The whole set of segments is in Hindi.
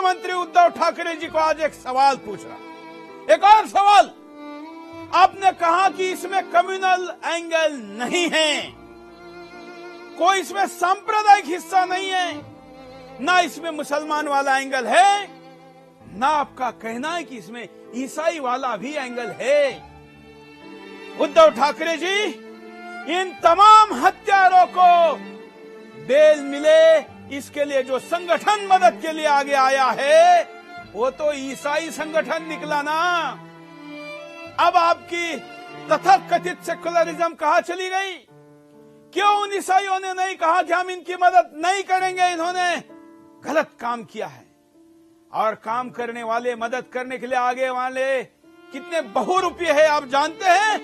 मुख्यमंत्री उद्धव ठाकरे जी को आज एक सवाल पूछ रहा। एक और सवाल, आपने कहा कि इसमें कम्युनल एंगल नहीं है, कोई इसमें सांप्रदायिक हिस्सा नहीं है, ना इसमें मुसलमान वाला एंगल है, ना आपका कहना है कि इसमें ईसाई वाला भी एंगल है। उद्धव ठाकरे जी, इन तमाम हत्यारों को बेल मिले, इसके लिए जो संगठन मदद के लिए आगे आया है वो तो ईसाई संगठन निकला ना। अब आपकी तथाकथित सेकुलरिज्म कहां चली गई? क्यों उन ईसाइयों ने नहीं कहा कि हम इनकी मदद नहीं करेंगे, इन्होंने गलत काम किया है? और काम करने वाले, मदद करने के लिए आगे वाले कितने बहुरूपीय है आप जानते हैं?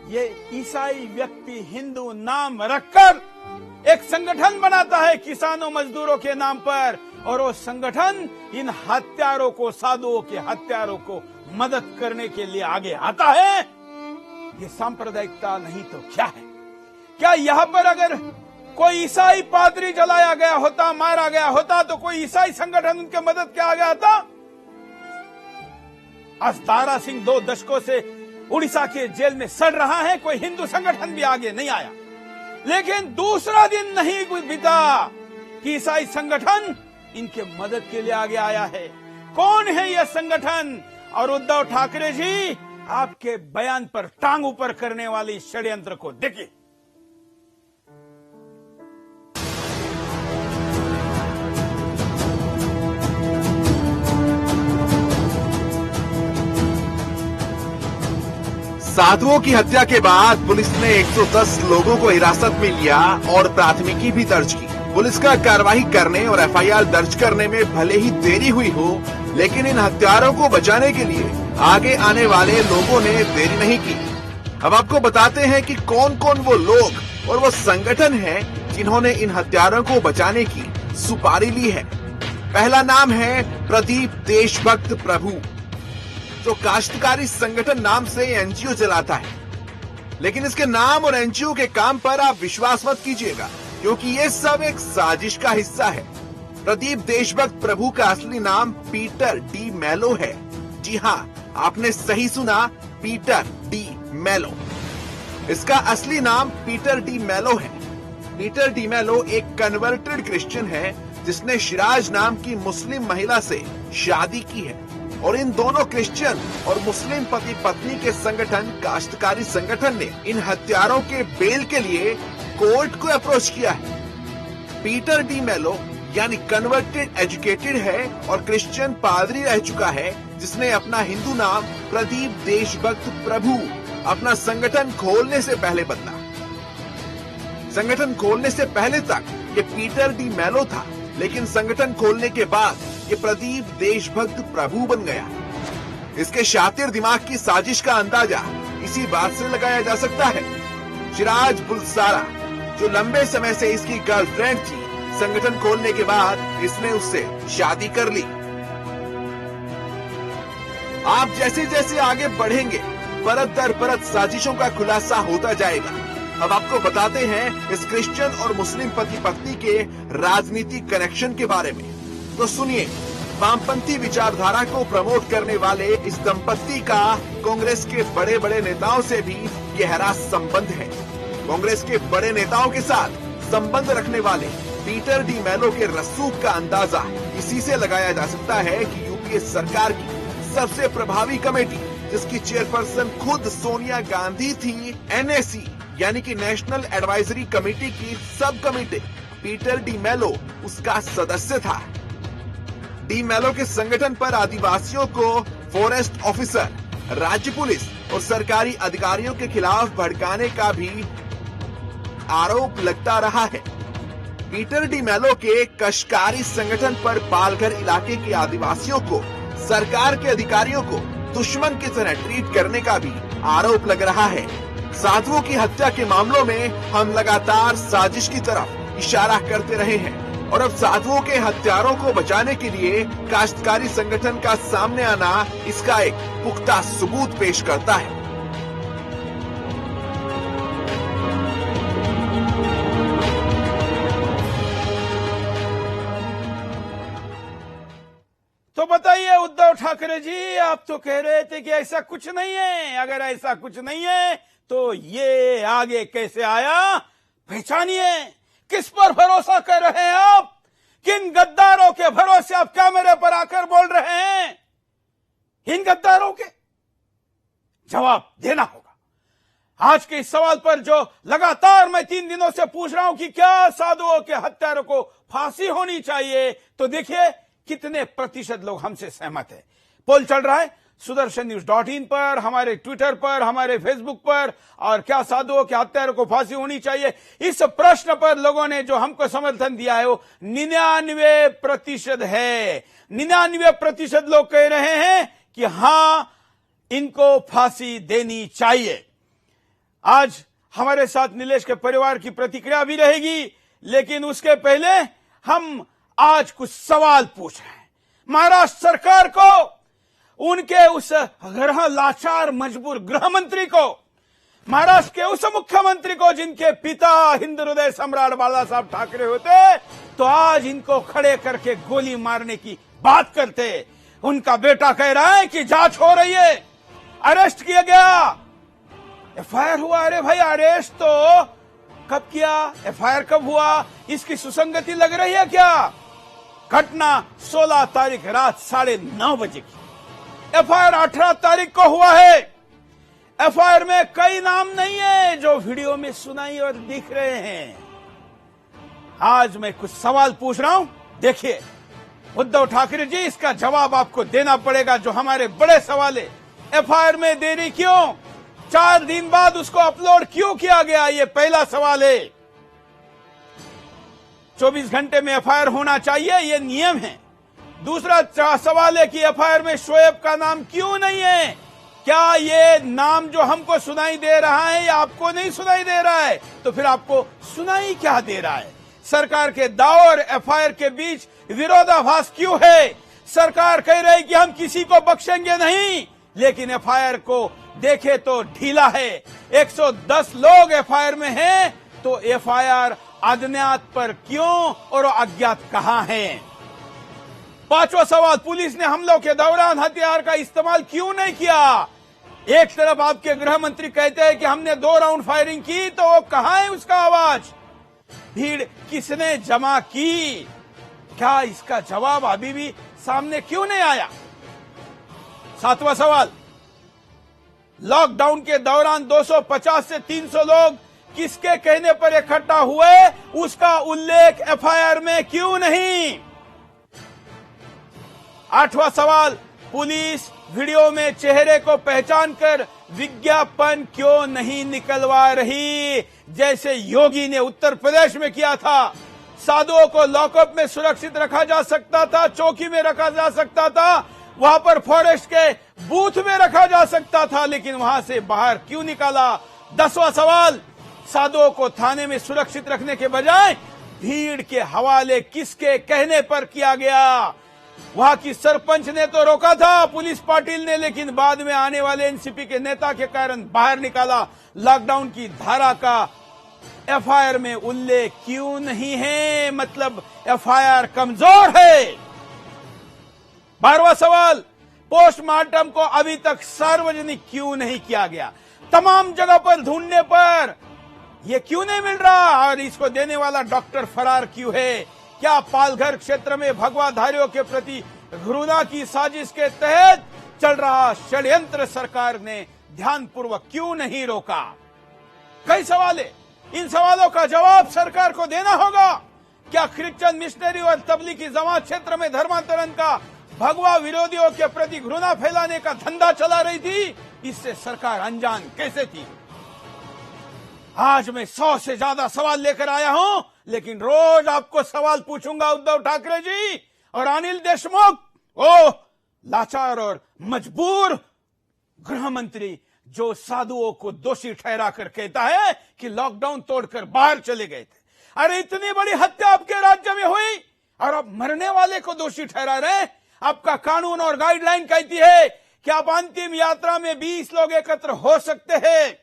ये ईसाई व्यक्ति हिंदू नाम रखकर एक संगठन बनाता है किसानों मजदूरों के नाम पर, और वो संगठन इन हत्यारों को, साधुओं के हत्यारों को मदद करने के लिए आगे आता है। ये सांप्रदायिकता नहीं तो क्या है? क्या यहां पर अगर कोई ईसाई पादरी जलाया गया होता, मारा गया होता, तो कोई ईसाई संगठन उनके मदद के आगे आता? आज दारा सिंह 2 दशकों से उड़ीसा के जेल में सड़ रहा है, कोई हिंदू संगठन भी आगे नहीं आया। लेकिन दूसरा दिन नहीं बीता कि ईसाई संगठन इनके मदद के लिए आगे आया है। कौन है यह संगठन? और उद्धव ठाकरे जी, आपके बयान पर टांग ऊपर करने वाली षड्यंत्र को देखिए। साधुओं की हत्या के बाद पुलिस ने 110 लोगों को हिरासत में लिया और प्राथमिकी भी दर्ज की। पुलिस का कार्रवाई करने और एफआईआर दर्ज करने में भले ही देरी हुई हो, लेकिन इन हत्यारों को बचाने के लिए आगे आने वाले लोगों ने देरी नहीं की। अब आपको बताते हैं कि कौन कौन वो लोग और वो संगठन है जिन्होंने इन हत्यारों को बचाने की सुपारी ली है। पहला नाम है प्रदीप देशभक्त प्रभु, जो काश्तकारी संगठन नाम से एनजीओ चलाता है। लेकिन इसके नाम और एनजीओ के काम पर आप विश्वास मत कीजिएगा, क्योंकि ये सब एक साजिश का हिस्सा है। प्रदीप देशभक्त प्रभु का असली नाम पीटर डी मेलो है। जी हाँ, आपने सही सुना, पीटर डी मेलो। इसका असली नाम पीटर डी मेलो है। पीटर डी मेलो एक कन्वर्टेड क्रिश्चियन है जिसने शिराज नाम की मुस्लिम महिला से शादी की है, और इन दोनों क्रिश्चियन और मुस्लिम पति पत्नी के संगठन काश्तकारी संगठन ने इन हत्यारों के बेल के लिए कोर्ट को अप्रोच किया है। पीटर डी मेलो यानी कन्वर्टेड एजुकेटेड है और क्रिश्चियन पादरी रह चुका है, जिसने अपना हिंदू नाम प्रदीप देशभक्त प्रभु अपना संगठन खोलने से पहले बदला। संगठन खोलने से पहले तक ये पीटर डी मेलो था, लेकिन संगठन खोलने के बाद ये प्रदीप देशभक्त प्रभु बन गया। इसके शातिर दिमाग की साजिश का अंदाजा इसी बात से लगाया जा सकता है। चिराज बुलसारा, जो लंबे समय से इसकी गर्लफ्रेंड थी, संगठन खोलने के बाद इसने उससे शादी कर ली। आप जैसे जैसे आगे बढ़ेंगे, परत दर परत साजिशों का खुलासा होता जाएगा। अब आपको बताते हैं इस क्रिश्चियन और मुस्लिम पति पत्नी के राजनीतिक कनेक्शन के बारे में। तो सुनिए, वामपंथी विचारधारा को प्रमोट करने वाले इस दंपत्ति का कांग्रेस के बड़े बड़े नेताओं से भी गहरा संबंध है। कांग्रेस के बड़े नेताओं के साथ संबंध रखने वाले पीटर डी मेलो के रसूख का अंदाजा इसी से लगाया जा सकता है कि यूपीए सरकार की सबसे प्रभावी कमेटी, जिसकी चेयरपर्सन खुद सोनिया गांधी थी, एनएसी यानी कि नेशनल एडवाइजरी कमेटी की सब कमेटी, पीटर डी मेलो उसका सदस्य था। डी मेलो के संगठन पर आदिवासियों को फॉरेस्ट ऑफिसर, राज्य पुलिस और सरकारी अधिकारियों के खिलाफ भड़काने का भी आरोप लगता रहा है। पीटर डी मेलो के कशकारी संगठन पर पालघर इलाके के आदिवासियों को सरकार के अधिकारियों को दुश्मन की तरह ट्रीट करने का भी आरोप लग रहा है। साधुओं की हत्या के मामलों में हम लगातार साजिश की तरफ इशारा करते रहे हैं, और अब साधुओं के हत्यारों को बचाने के लिए काश्तकारी संगठन का सामने आना इसका एक पुख्ता सबूत पेश करता है। तो बताइए उद्धव ठाकरे जी, आप तो कह रहे थे कि ऐसा कुछ नहीं है। अगर ऐसा कुछ नहीं है तो ये आगे कैसे आया, पहचानिए। किस पर भरोसा कर रहे हैं आप? किन गद्दारों के भरोसे आप कैमरे पर आकर बोल रहे हैं? इन गद्दारों के जवाब देना होगा। आज के इस सवाल पर जो लगातार मैं 3 दिनों से पूछ रहा हूं कि क्या साधुओं के हत्यारों को फांसी होनी चाहिए, तो देखिए कितने प्रतिशत लोग हमसे सहमत है। पोल चल रहा है sudarshannews.in पर, हमारे ट्विटर पर, हमारे फेसबुक पर। और क्या साधुओं के हत्यारों को फांसी होनी चाहिए, इस प्रश्न पर लोगों ने जो हमको समर्थन दिया है वो 99% है। 99% लोग कह रहे हैं कि हां, इनको फांसी देनी चाहिए। आज हमारे साथ नीलेश के परिवार की प्रतिक्रिया भी रहेगी, लेकिन उसके पहले हम आज कुछ सवाल पूछ रहे हैं महाराष्ट्र सरकार को, उनके उस लाचार मजबूर गृह मंत्री को, महाराष्ट्र के उस मुख्यमंत्री को जिनके पिता हिंदू हृदय सम्राट बाला साहब ठाकरे होते, तो आज इनको खड़े करके गोली मारने की बात करते। उनका बेटा कह रहा है कि जांच हो रही है, अरेस्ट किया गया, एफआईआर हुआ। अरे भाई, अरेस्ट तो कब किया, एफआईआर कब हुआ, इसकी सुसंगति लग रही है क्या? घटना 16 तारीख रात 9:30 बजे की, एफआईआर 18 तारीख को हुआ है। एफआईआर में कई नाम नहीं है जो वीडियो में सुनाई और दिख रहे हैं। आज मैं कुछ सवाल पूछ रहा हूं, देखिए उद्धव ठाकरे जी, इसका जवाब आपको देना पड़ेगा। जो हमारे बड़े सवाल है, एफआईआर में देरी क्यों, 4 दिन बाद उसको अपलोड क्यों किया गया, ये पहला सवाल है। 24 घंटे में एफआईआर होना चाहिए, ये नियम है। दूसरा सवाल है कि एफआईआर में शोएब का नाम क्यों नहीं है? क्या ये नाम जो हमको सुनाई दे रहा है या आपको नहीं सुनाई दे रहा है? तो फिर आपको सुनाई क्या दे रहा है? सरकार के दावे और एफआईआर के बीच विरोधाभास क्यों है? सरकार कह रही कि हम किसी को बख्शेंगे नहीं, लेकिन एफआईआर को देखे तो ढीला है। 110 लोग एफआईआर में हैं, तो एफआईआर अज्ञात पर क्यों और अज्ञात कहां है? 5वां सवाल, पुलिस ने हमलों के दौरान हथियार का इस्तेमाल क्यों नहीं किया? एक तरफ आपके गृह मंत्री कहते हैं कि हमने 2 राउंड फायरिंग की, तो वो कहां है उसका आवाज? भीड़ किसने जमा की? क्या इसका जवाब अभी भी सामने क्यों नहीं आया? 7वां सवाल, लॉकडाउन के दौरान 250 से 300 लोग किसके कहने पर इकट्ठा हुए, उसका उल्लेख एफआईआर में क्यों नहीं? 8वां सवाल, पुलिस वीडियो में चेहरे को पहचान कर विज्ञापन क्यों नहीं निकलवा रही, जैसे योगी ने उत्तर प्रदेश में किया था? साधुओं को लॉकअप में सुरक्षित रखा जा सकता था, चौकी में रखा जा सकता था, वहां पर फॉरेस्ट के बूथ में रखा जा सकता था, लेकिन वहां से बाहर क्यों निकाला? 10वां सवाल, साधुओं को थाने में सुरक्षित रखने के बजाय भीड़ के हवाले किसके कहने पर किया गया? वहां की सरपंच ने तो रोका था, पुलिस पाटिल ने, लेकिन बाद में आने वाले एनसीपी के नेता के कारण बाहर निकाला। लॉकडाउन की धारा का एफआईआर में उल्लेख क्यों नहीं है? मतलब एफआईआर कमजोर है। 12वां सवाल, पोस्टमार्टम को अभी तक सार्वजनिक क्यों नहीं किया गया? तमाम जगह पर ढूंढने पर यह क्यों नहीं मिल रहा, और इसको देने वाला डॉक्टर फरार क्यों है? क्या पालघर क्षेत्र में भगवाधारियों के प्रति घृणा की साजिश के तहत चल रहा षड्यंत्र सरकार ने ध्यानपूर्वक क्यों नहीं रोका? कई सवाल है, इन सवालों का जवाब सरकार को देना होगा। क्या क्रिश्चियन मिशनरी और तबलीगी जमात क्षेत्र में धर्मांतरण का भगवा विरोधियों के प्रति घृणा फैलाने का धंधा चला रही थी? इससे सरकार अनजान कैसे थी? आज मैं 100 से ज्यादा सवाल लेकर आया हूं, लेकिन रोज आपको सवाल पूछूंगा उद्धव ठाकरे जी और अनिल देशमुख, ओ लाचार और मजबूर गृह मंत्री जो साधुओं को दोषी ठहराकर कहता है कि लॉकडाउन तोड़कर बाहर चले गए थे। अरे इतनी बड़ी हत्या आपके राज्य में हुई और अब मरने वाले को दोषी ठहरा रहे? आपका कानून और गाइडलाइन कहती है कि आप अंतिम यात्रा में 20 लोग एकत्र हो सकते हैं।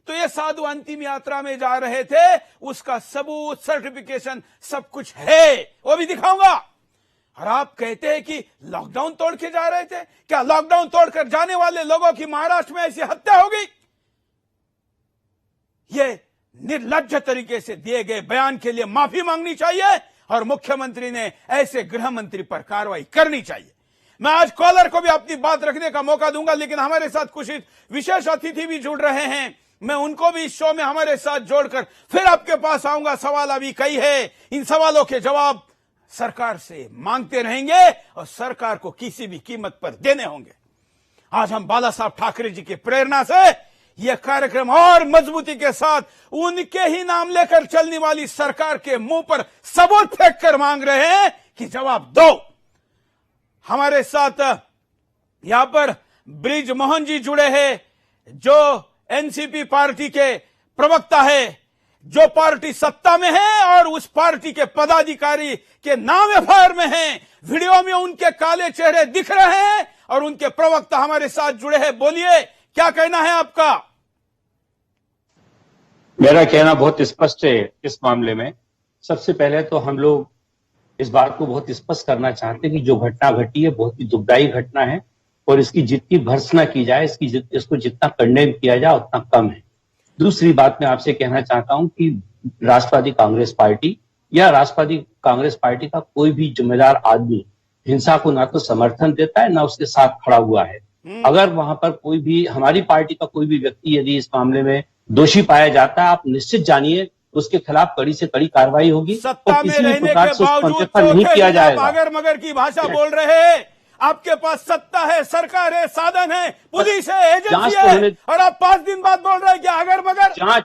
तो ये साधु अंतिम यात्रा में जा रहे थे, उसका सबूत, सर्टिफिकेशन सब कुछ है, वो भी दिखाऊंगा। और आप कहते हैं कि लॉकडाउन तोड़ के जा रहे थे। क्या लॉकडाउन तोड़कर जाने वाले लोगों की महाराष्ट्र में ऐसी हत्या हो गई? ये निर्लज्ज तरीके से दिए गए बयान के लिए माफी मांगनी चाहिए और मुख्यमंत्री ने ऐसे गृह मंत्री पर कार्रवाई करनी चाहिए। मैं आज कॉलर को भी अपनी बात रखने का मौका दूंगा, लेकिन हमारे साथ कुछ विशेष अतिथि भी जुड़ रहे हैं। मैं उनको भी इस शो में हमारे साथ जोड़कर फिर आपके पास आऊंगा। सवाल अभी कई है, इन सवालों के जवाब सरकार से मांगते रहेंगे और सरकार को किसी भी कीमत पर देने होंगे। आज हम बाला साहब ठाकरे जी की प्रेरणा से यह कार्यक्रम और मजबूती के साथ उनके ही नाम लेकर चलने वाली सरकार के मुंह पर सबूत फेंक कर मांग रहे हैं कि जवाब दो। हमारे साथ यहां पर ब्रिज मोहन जी जुड़े हैं, जो एनसीपी पार्टी के प्रवक्ता है, जो पार्टी सत्ता में है और उस पार्टी के पदाधिकारी के नाम एफआईआर में हैं। वीडियो में उनके काले चेहरे दिख रहे हैं और उनके प्रवक्ता हमारे साथ जुड़े हैं। बोलिए, क्या कहना है आपका? मेरा कहना बहुत स्पष्ट है इस मामले में। सबसे पहले तो हम लोग इस बात को बहुत स्पष्ट करना चाहते हैं कि जो घटना घटी है बहुत ही दुखदायी घटना है और इसकी जितनी भर्त्सना की जाए, इसको जितना कंडेम किया जाए उतना कम है। दूसरी बात मैं आपसे कहना चाहता हूं कि राष्ट्रवादी कांग्रेस पार्टी या राष्ट्रवादी कांग्रेस पार्टी का कोई भी जिम्मेदार आदमी हिंसा को ना तो समर्थन देता है ना उसके साथ खड़ा हुआ है। अगर वहां पर कोई भी हमारी पार्टी का कोई भी व्यक्ति यदि इस मामले में दोषी पाया जाता है, आप निश्चित जानिए उसके खिलाफ कड़ी से कड़ी कार्रवाई होगी। सत्ता में रहने के बावजूद नहीं किया जाएगा। अगर मगर की भाषा बोल रहे हैं। आपके पास सत्ता है, सरकार है, साधन है, पुलिस है, एजेंसी है, और आप 5 दिन बाद बोल रहे हैं कि अगर मगर जांच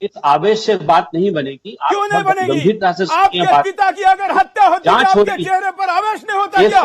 इस आवेश से बात नहीं बनेगी। क्यों नहीं बनेगी? आपके पिता की अगर हत्या होती तो आपके चेहरे पर आवेश नहीं होता क्या?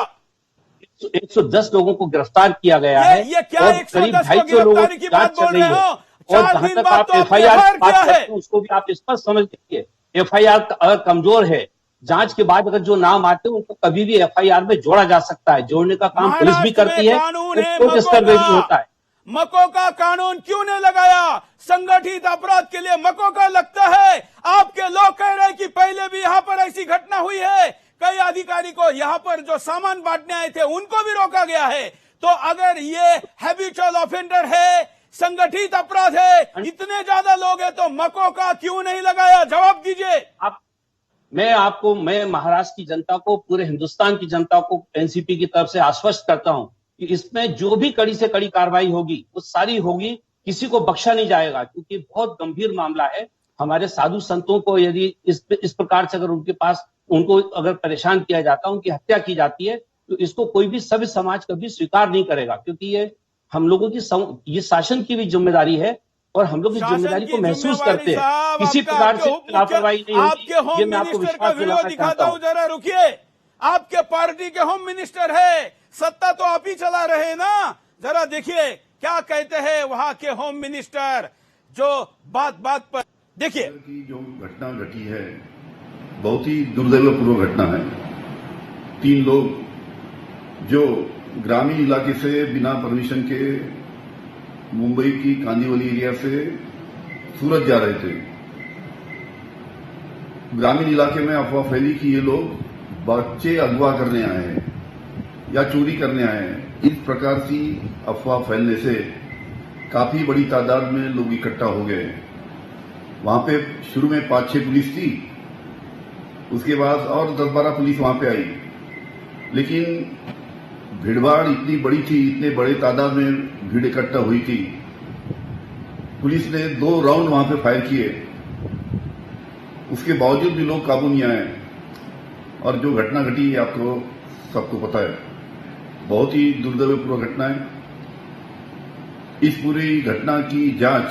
110 लोगों को गिरफ्तार किया गया है। ये क्या 110 को गिरफ्तारी की बात बोल रहे हो? और जहां तक आप एफआईआर बात करते हैं उसको भी आप स्पष्ट समझ लीजिए। एफआईआर अगर कमजोर है, जांच के बाद अगर जो नाम आते हैं उनको कभी भी एफआईआर में जोड़ा जा सकता है। जोड़ने का काम पुलिस भी करती है, होता है। मको का कानून क्यों नहीं लगाया? संगठित अपराध के लिए मको का लगता है। आपके लोग कह रहे हैं कि पहले भी यहां पर ऐसी घटना हुई है। कई अधिकारी को यहां पर जो सामान बांटने आए थे उनको भी रोका गया है। तो अगर ये हैबिचुअल ऑफेंडर है, संगठित अपराध है, इतने ज्यादा लोग हैं, तो मको का क्यों नहीं लगाया? जवाब दीजिए। मैं महाराष्ट्र की जनता को, पूरे हिंदुस्तान की जनता को एनसीपी की तरफ से आश्वस्त करता हूं कि इसमें जो भी कड़ी से कड़ी कार्रवाई होगी वो सारी होगी, किसी को बख्शा नहीं जाएगा, क्योंकि बहुत गंभीर मामला है। हमारे साधु संतों को यदि इस प्रकार से अगर उनको अगर परेशान किया जाता है, उनकी हत्या की जाती है, तो इसको कोई भी सभ्य समाज कभी स्वीकार नहीं करेगा, क्योंकि ये हम लोगों की ये शासन की भी जिम्मेदारी है और हम लोग इस जिम्मेदारी को महसूस करते हैं। किसी प्रकार से लापरवाही नहीं होगी, ये मैं आपको विश्वास दिलाना चाहता हूं। जरा रुकिए, आपके पार्टी के होम मिनिस्टर है, सत्ता तो आप ही चला रहे हैं ना। जरा देखिए क्या कहते हैं वहां के होम मिनिस्टर, जो बात पर देखिए। जो घटना घटी है बहुत ही दुर्दैवपूर्ण घटना है। 3 लोग जो ग्रामीण इलाके से बिना परमिशन के मुंबई की कांदीवली एरिया से सूरत जा रहे थे। ग्रामीण इलाके में अफवाह फैली कि ये लोग बच्चे अगवा करने आए हैं या चोरी करने आए हैं। इस प्रकार की अफवाह फैलने से काफी बड़ी तादाद में लोग इकट्ठा हो गए। वहां पे शुरू में 5-6 पुलिस थी, उसके बाद और 10-12 पुलिस वहां पे आई, लेकिन भीड़भाड़ इतनी बड़ी थी, इतने बड़े तादाद में भीड़ इकट्ठा हुई थी, पुलिस ने 2 राउंड वहां पे फायर किए, उसके बावजूद भी लोग काबू नहीं आए। और जो घटना घटी आपको सबको पता है, बहुत ही दुर्दैवपूर्ण घटना है। इस पूरी घटना की जांच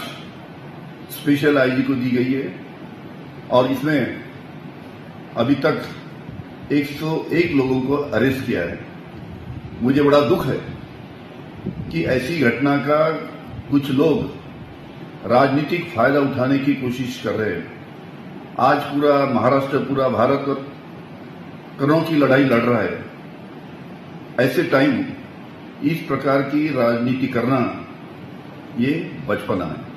स्पेशल आईजी को दी गई है और इसमें अभी तक 101 लोगों को अरेस्ट किया है। मुझे बड़ा दुख है कि ऐसी घटना का कुछ लोग राजनीतिक फायदा उठाने की कोशिश कर रहे हैं। आज पूरा महाराष्ट्र, पूरा भारत करों की लड़ाई लड़ रहा है। ऐसे टाइम इस प्रकार की राजनीति करना ये बचपना है।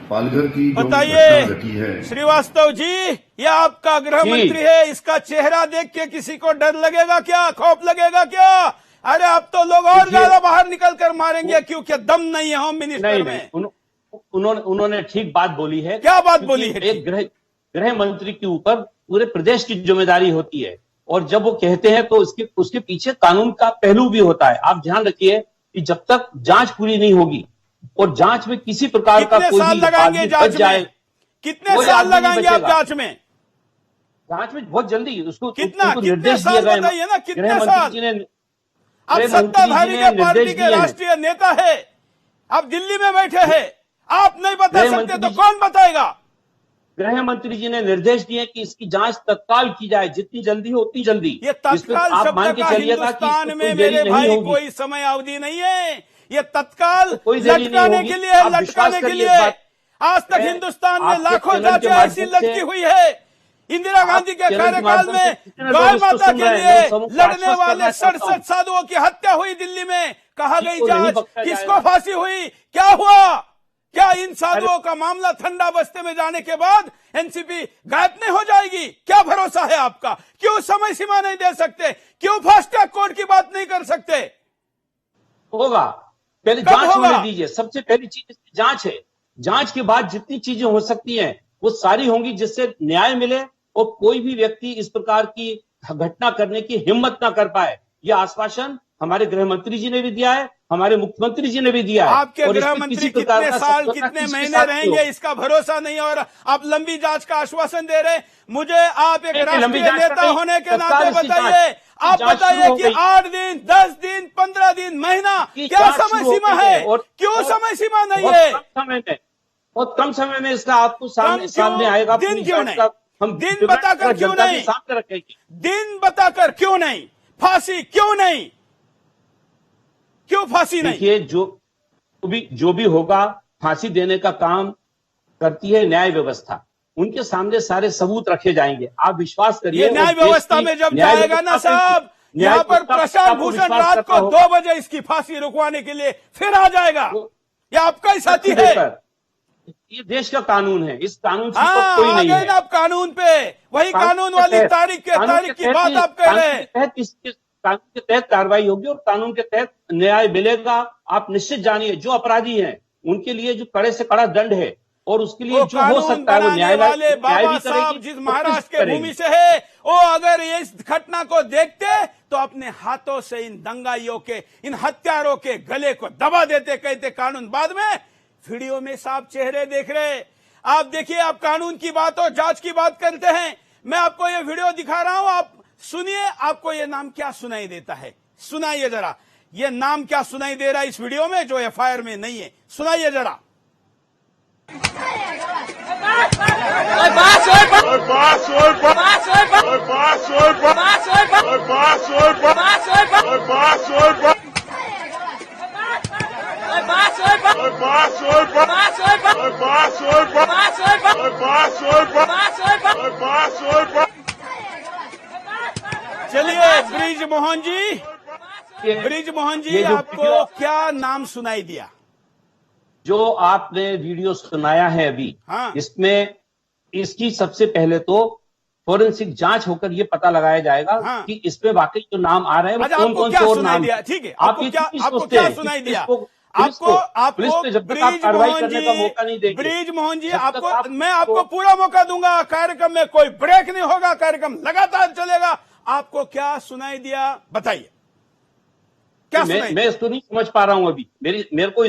पालघर की जो घटना बताइए घटी है, श्रीवास्तव जी, ये आपका गृह जी। मंत्री है, इसका चेहरा देख के किसी को डर लगेगा क्या, खौफ लगेगा क्या? अरे अब तो लोग और देखिए, ज्यादा बाहर निकल कर मारेंगे क्योंकि दम नहीं है होम मिनिस्टर नहीं में। नहीं उन्होंने ठीक बात बोली है। क्या बात क्योंकि बोली है? एक गृह मंत्री के ऊपर पूरे प्रदेश की जिम्मेदारी होती है, और जब वो कहते हैं तो उसके पीछे कानून का पहलू भी होता है। आप ध्यान रखिए कि जब तक जांच पूरी नहीं होगी और जांच में किसी प्रकार का कितने कोई साल भी लगाएंगे आदमी जांच बच जाए, में? कितने कोई साल आदमी नहीं लगाएंगे आप बचेगा। जांच में? जांच में बहुत जल्दी उसको कितना उनको कितने निर्देश दिए साल गए। बताइए ना, कितने गृह साल? मंत्री जी ने आप गृह मंत्री सत्ताधारी जी के ने पार्टी निर्देश के दिए हैं। राष्ट्रीय नेता है, आप दिल्ली में बैठे हैं, आप नहीं बता गृह सकते मंत्री तो जी- कौन बताएगा? गृह मंत्री जी ने निर्देश दिए कि इसकी जांच तत्काल की जाए, जितनी जल्दी हो उतनी जल्दी। ये इसमें तत्काल आप शब्द मान के का चलिएगा कि हिंदुस्तान इसमें में कोई देरी मेरे नहीं भाई होगी। कोई समय अवधि नहीं है। ये तत्काल कोई देरी नहीं लटकाने होगी। के लिए है, आप विश्वास लटकाने के करिए इस लिए। बात। आज तक मैं हिंदुस्तान में आपके लाखों चैनल के जांचें ऐसी माध्यम से- लटकी हुई है। इंदिरा गांधी के चैनल के कार्यकाल माध्यम से में कितने लोग गाय इसको माता सुन के रहे हैं, लिए मैं उन सबको लड़ने आश्वस्त वाले करना चाहता हूं। 67 साधुओं की हत्या हुई दिल्ली में, कहा गई किसी को नहीं जांच बख्शा किसको जाएगा। फांसी हुई, क्या हुआ? क्या इन साधुओं का मामला ठंडा बस्ते में जाने के बाद एनसीपी गायब नहीं हो जाएगी? क्या भरोसा है आपका? क्यों समय सीमा नहीं दे सकते? क्यों फास्ट ट्रैक कोर्ट की बात नहीं कर सकते? होगा, पहले कब जांच होगा? होने दीजिए। सबसे पहली चीज इसकी जांच है। जांच के बाद जितनी चीजें हो सकती हैं वो सारी होंगी, जिससे न्याय मिले और कोई भी व्यक्ति इस प्रकार की घटना करने की हिम्मत ना कर पाए। यह आश्वासन हमारे गृह मंत्री जी ने भी दिया है, हमारे मुख्यमंत्री जी ने भी दिया है। आपके और इस गृह पे मंत्री किसी प्रकार कितने का साल समझौता कितने किसी के महीने साथ नहीं रहेंगे, होगा। इसका भरोसा नहीं, और आप लंबी जांच का आश्वासन दे रहे। मुझे आप एक नहीं, लंबी राष्ट्रीय जांच का नेता नहीं, होने के तत्काल नाते इसकी बताइए, जांच- आप जांच बताइए शुरू हो कि गई। 8 दिन, 10 दिन, 15 दिन, महीना, की क्या जांच समय शुरू हो सीमा गई है? और क्यों समय सीमा नहीं बहुत है? कम समय में, बहुत कम समय में इसका आपको सामने क्यों? सामने आएगा। दिन पूरी क्यों जांच नहीं? का हम दिन विवरण बताकर क्यों जनता के नहीं? सामने रखेंगे। दिन बताकर क्यों नहीं? फांसी क्यों नहीं? क्यों फांसी नहीं? देखिए, जो भी होगा, फांसी देने का काम करती है न्याय व्यवस्था। उनके सामने सारे सबूत रखे जाएंगे, आप विश्वास करिए। ये न्याय और देश व्यवस्था की में जब न्याय जाएगा ना व्यवस्था पे- साहब, न्याय यहाँ पर व्यवस्था पे प्रशांत आपको भूषण विश्वास रात करना को होगा। 2 बजे इसकी फांसी रुकवाने के लिए फिर आ जाएगा। ये आपका ही साथी है। देकर, ये देश का कानून है, इस कानून से हाँ, कोई आ नहीं गए है। ना आप कानून पे, वही कानून के वाली तहत- तारीख कानून की तहत बात ही- आप कह रहे हैं। कानून के तहत कार्रवाई होगी और कानून के तहत न्याय मिलेगा। आप निश्चित जानिए, जो अपराधी हैं उनके लिए जो कड़े से कड़ा दंड है, और उसके लिए वो जो हो कानून सकता है वो बनाने वाले न्याय बाबा भी साहब करेगी, जिस और महाराष्ट्र पुलिस के करेगी। भूमि से है, वो अगर ये इस घटना को देखते तो अपने हाथों से इन दंगाइयों के, इन हत्यारों के गले को दबा देते, कहते कानून बाद में। वीडियो में साफ चेहरे देख रहे, आप देखिए, आप कानून की बात और जांच की बात करते हैं। मैं आपको ये वीडियो दिखा रहा हूं, आप सुनिए। आपको ये नाम क्या सुनाई देता है? सुनाइए जरा, ये नाम क्या सुनाई दे रहा है इस वीडियो में जो एफआईआर में नहीं है? सुनाइए जरा। चलिए ब्रिज मोहन जी, ब्रिज मोहन जी, ये जो आपको वीडियो- क्या नाम सुनाई दिया? जो आपने वीडियो सुनाया है अभी, हाँ। इसमें इसकी सबसे पहले तो फोरेंसिक जांच होकर ये पता लगाया जाएगा हाँ। कि इसमें वाकई जो नाम आ रहे हैं वो अच्छा, कौन आपको कौन क्या से और सुनाई नाम दिया? हैं। ठीक है, आप आपको ये क्या चीज आपको सोचते क्या हैं कि सुनाई पुलिस दिया? को- पुलिस पुलिस आपको पे जब तक आप कार्रवाई करने का मौका नहीं देंगे, ब्रिज मोहन जी, जब तक आपको आप मैं आपको पूरा मौका दूंगा। कार्यक्रम में कोई ब्रेक नहीं होगा, कार्यक्रम लगातार चलेगा। आपको क्या सुनाई दिया बताइए, क्या सुनाई मैं इसको नहीं समझ पा रहा हूं अभी। मेरे को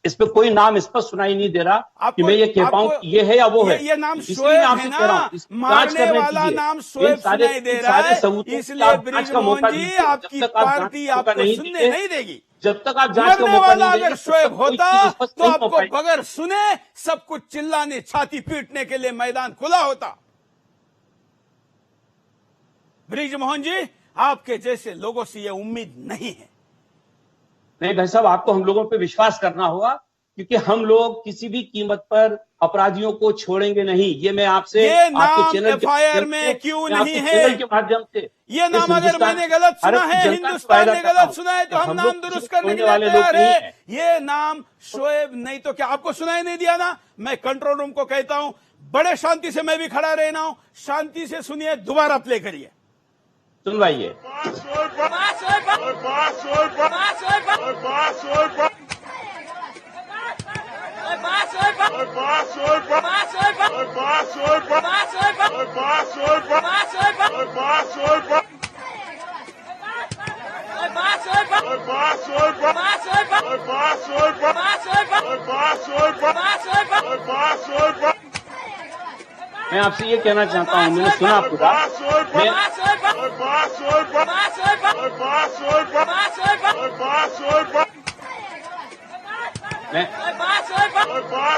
इस पे कोई नाम स्पष्ट सुनाई नहीं दे रहा कि मैं ये कह पाऊं कि ये है या वो है। ये नाम इसलिए शोएब मैं आपसे है कह रहा ना, हूं, इसकी जांच मारने करने वाला दीजिए। नाम इन शोएब सारे- सुनाई दे इन रहा सारे है, सबूतों की इसलिए आप ब्रिज जांच का मोहन मौका जी, दीजिए। आपकी जब तक आप जांच पार्टी का मौका आपको नहीं सुनने देंगे, नहीं देगी। जब तक आप जांच का मरने मौका वाला नहीं अगर देंगे, शोएब तब तक कोई होता चीज स्पष्ट तो नहीं हो आपको पाएगी। बगैर सुने सब कुछ चिल्लाने, छाती पीटने के लिए मैदान खुला होता। ब्रिज मोहन जी, आपके जैसे लोगों से ये उम्मीद नहीं है। नहीं भाई साहब, आपको हम लोगों पे विश्वास करना होगा क्योंकि हम लोग किसी भी कीमत पर अपराधियों को छोड़ेंगे नहीं। ये मैं आपसे ये नाम आपके चैनल एफआईआर में क्यों नहीं है? चैनल के माध्यम से ये नाम अगर मैंने गलत सुना है, हिंदुस्तान ने गलत सुना है, तो हम नाम दुरुस्त करने के लिए तैयार है। ये नाम शोएब नहीं तो क्या आपको सुनाई नहीं दिया ना? मैं कंट्रोल रूम को कहता हूं, बड़े शांति से मैं भी खड़ा रहना हूं, शांति से सुनिए, दोबारा प्ले करिए, सुनवाइए। मैं आपसे ये कहना चाहता हूं, मैंने सुना पूरा,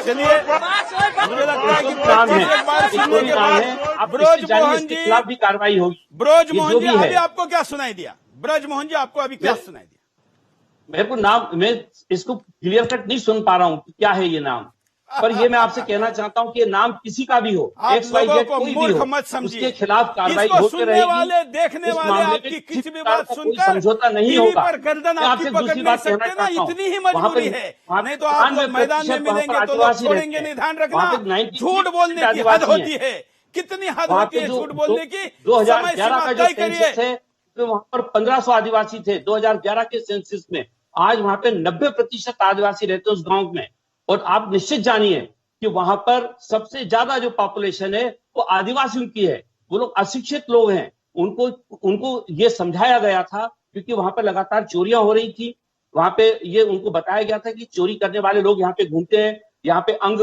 चलिए, मुझे लगता है कि एक बार सुनने के बाद ब्रजमोहन जी खिलाफ भी कार्रवाई होगी। ब्रजमोहन जी अभी आपको क्या सुनाई दिया? ब्रजमोहन जी आपको अभी क्या सुनाई दिया? मेरे को नाम, मैं इसको क्लियर कट नहीं सुन पा रहा हूँ कि क्या है ये नाम, पर ये मैं आपसे कहना चाहता हूँ कि ये नाम किसी का भी हो, लोगों को मूर्ख मत समझिए, उसके खिलाफ कार्रवाई होती रहेगी। वाले देखने वाले आपकी किसी भी बात सुनकर समझौता नहीं होगा। पर गर्दन आपकी पकड़ नहीं सकते ना, इतनी ही मजबूरी है। नहीं तो आप लोग मैदान में मिलेंगे तो लोग छोड़ेंगे नहीं। ध्यान रखना, झूठ बोलने की हद होती है। कितनी हद होती है झूठ बोलने की? 2011 का जो सेंसस है तो वहां पर 1500 आदिवासी थे 2011 के सेंसस में। आज वहां पे 90% आदिवासी रहते हैं उस गांव में। और आप निश्चित जानिए कि वहां पर सबसे ज्यादा जो पॉपुलेशन है वो आदिवासियों की है। वो लोग अशिक्षित लोग हैं। उनको ये समझाया गया था, क्योंकि वहां पर लगातार चोरियां हो रही थी। वहां पे ये उनको बताया गया था कि चोरी करने वाले लोग यहाँ पे घूमते हैं, यहाँ पे अंग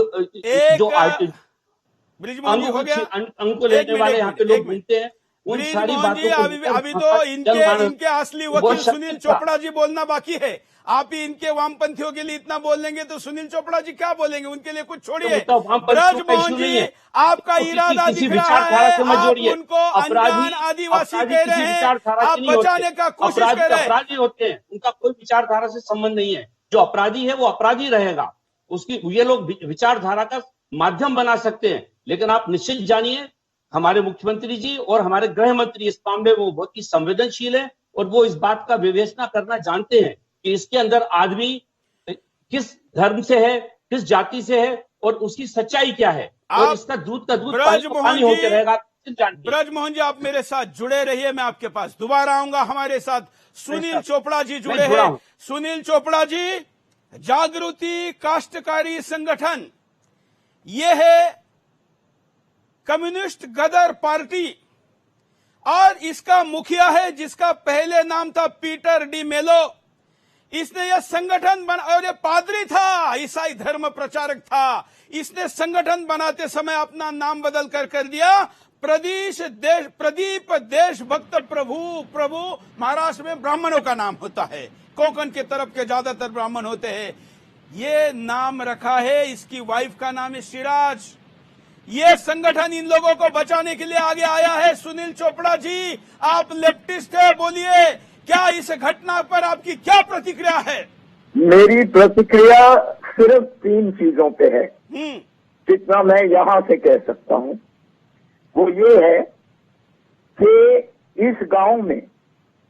को लेने वाले यहाँ पे लोग घूमते हैं। उन सारी बातों को अभी तो इनके असली वकील सुनील चोपड़ा जी बोलना बाकी है। आप ही इनके वामपंथियों के लिए इतना बोल लेंगे तो सुनील चोपड़ा जी क्या बोलेंगे? उनके लिए कुछ छोड़िए। ब्रजमोहन जी, आपका इरादा दिख रहा है, आप उनको अनजान आदिवासी कह रहे हैं, आप बचाने का कोशिश कर रहे हैं। अपराधी होते हैं, उनका कोई विचारधारा से संबंध नहीं है। जो अपराधी है वो अपराधी रहेगा, उसकी ये लोग विचारधारा का माध्यम बना सकते हैं। लेकिन आप निश्चित जानिए, हमारे मुख्यमंत्री जी और हमारे गृह मंत्री इस मामले में वो बहुत ही संवेदनशील है और वो इस बात का विवेचना करना जानते हैं कि इसके अंदर आदमी किस धर्म से है, किस जाति से है और उसकी सच्चाई क्या है। और इसका दूध का दूध पानी होकर रहेगा। ब्रजमोहन जी, आप मेरे साथ जुड़े रहिए, मैं आपके पास दोबारा आऊंगा। हमारे साथ सुनील चोपड़ा जी जुड़े हैं। सुनील चोपड़ा जी, जागृति काश्तकारी संगठन, ये है कम्युनिस्ट गदर पार्टी और इसका मुखिया है जिसका पहले नाम था पीटर डी मेलो। इसने यह संगठन और ये पादरी था, ईसाई धर्म प्रचारक था। इसने संगठन बनाते समय अपना नाम बदल कर दिया प्रदीप देशभक्त प्रभु। महाराष्ट्र में ब्राह्मणों का नाम होता है, कोंकण के तरफ के ज्यादातर ब्राह्मण होते हैं। ये नाम रखा है, इसकी वाइफ का नाम है सिराज। ये संगठन इन लोगों को बचाने के लिए आगे आया है। सुनील चोपड़ा जी, आप लेफ्टिस्ट है, बोलिए क्या इस घटना पर आपकी क्या प्रतिक्रिया है? मेरी प्रतिक्रिया सिर्फ 3 चीजों पे है, जितना मैं यहाँ से कह सकता हूँ। वो ये है कि इस गांव में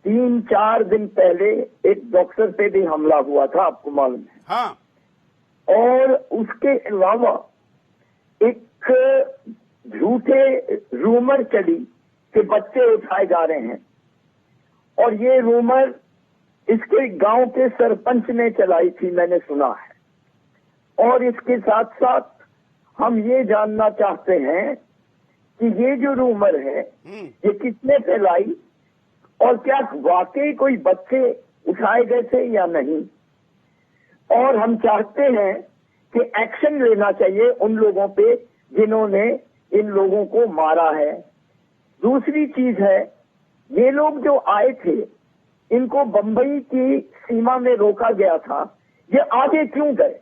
3-4 दिन पहले एक डॉक्टर पे भी हमला हुआ था, आपको मालूम है? हाँ। और उसके अलावा एक झूठे रूमर चली कि बच्चे उठाए जा रहे हैं, और ये रूमर इसके गांव के सरपंच ने चलाई थी, मैंने सुना है। और इसके साथ साथ हम ये जानना चाहते हैं कि ये जो रूमर है ये किसने फैलाई और क्या वाकई कोई बच्चे उठाए गए थे या नहीं। और हम चाहते हैं कि एक्शन लेना चाहिए उन लोगों पे जिन्होंने इन लोगों को मारा है। दूसरी चीज है, ये लोग जो आए थे इनको बंबई की सीमा में रोका गया था, ये आगे क्यों गए?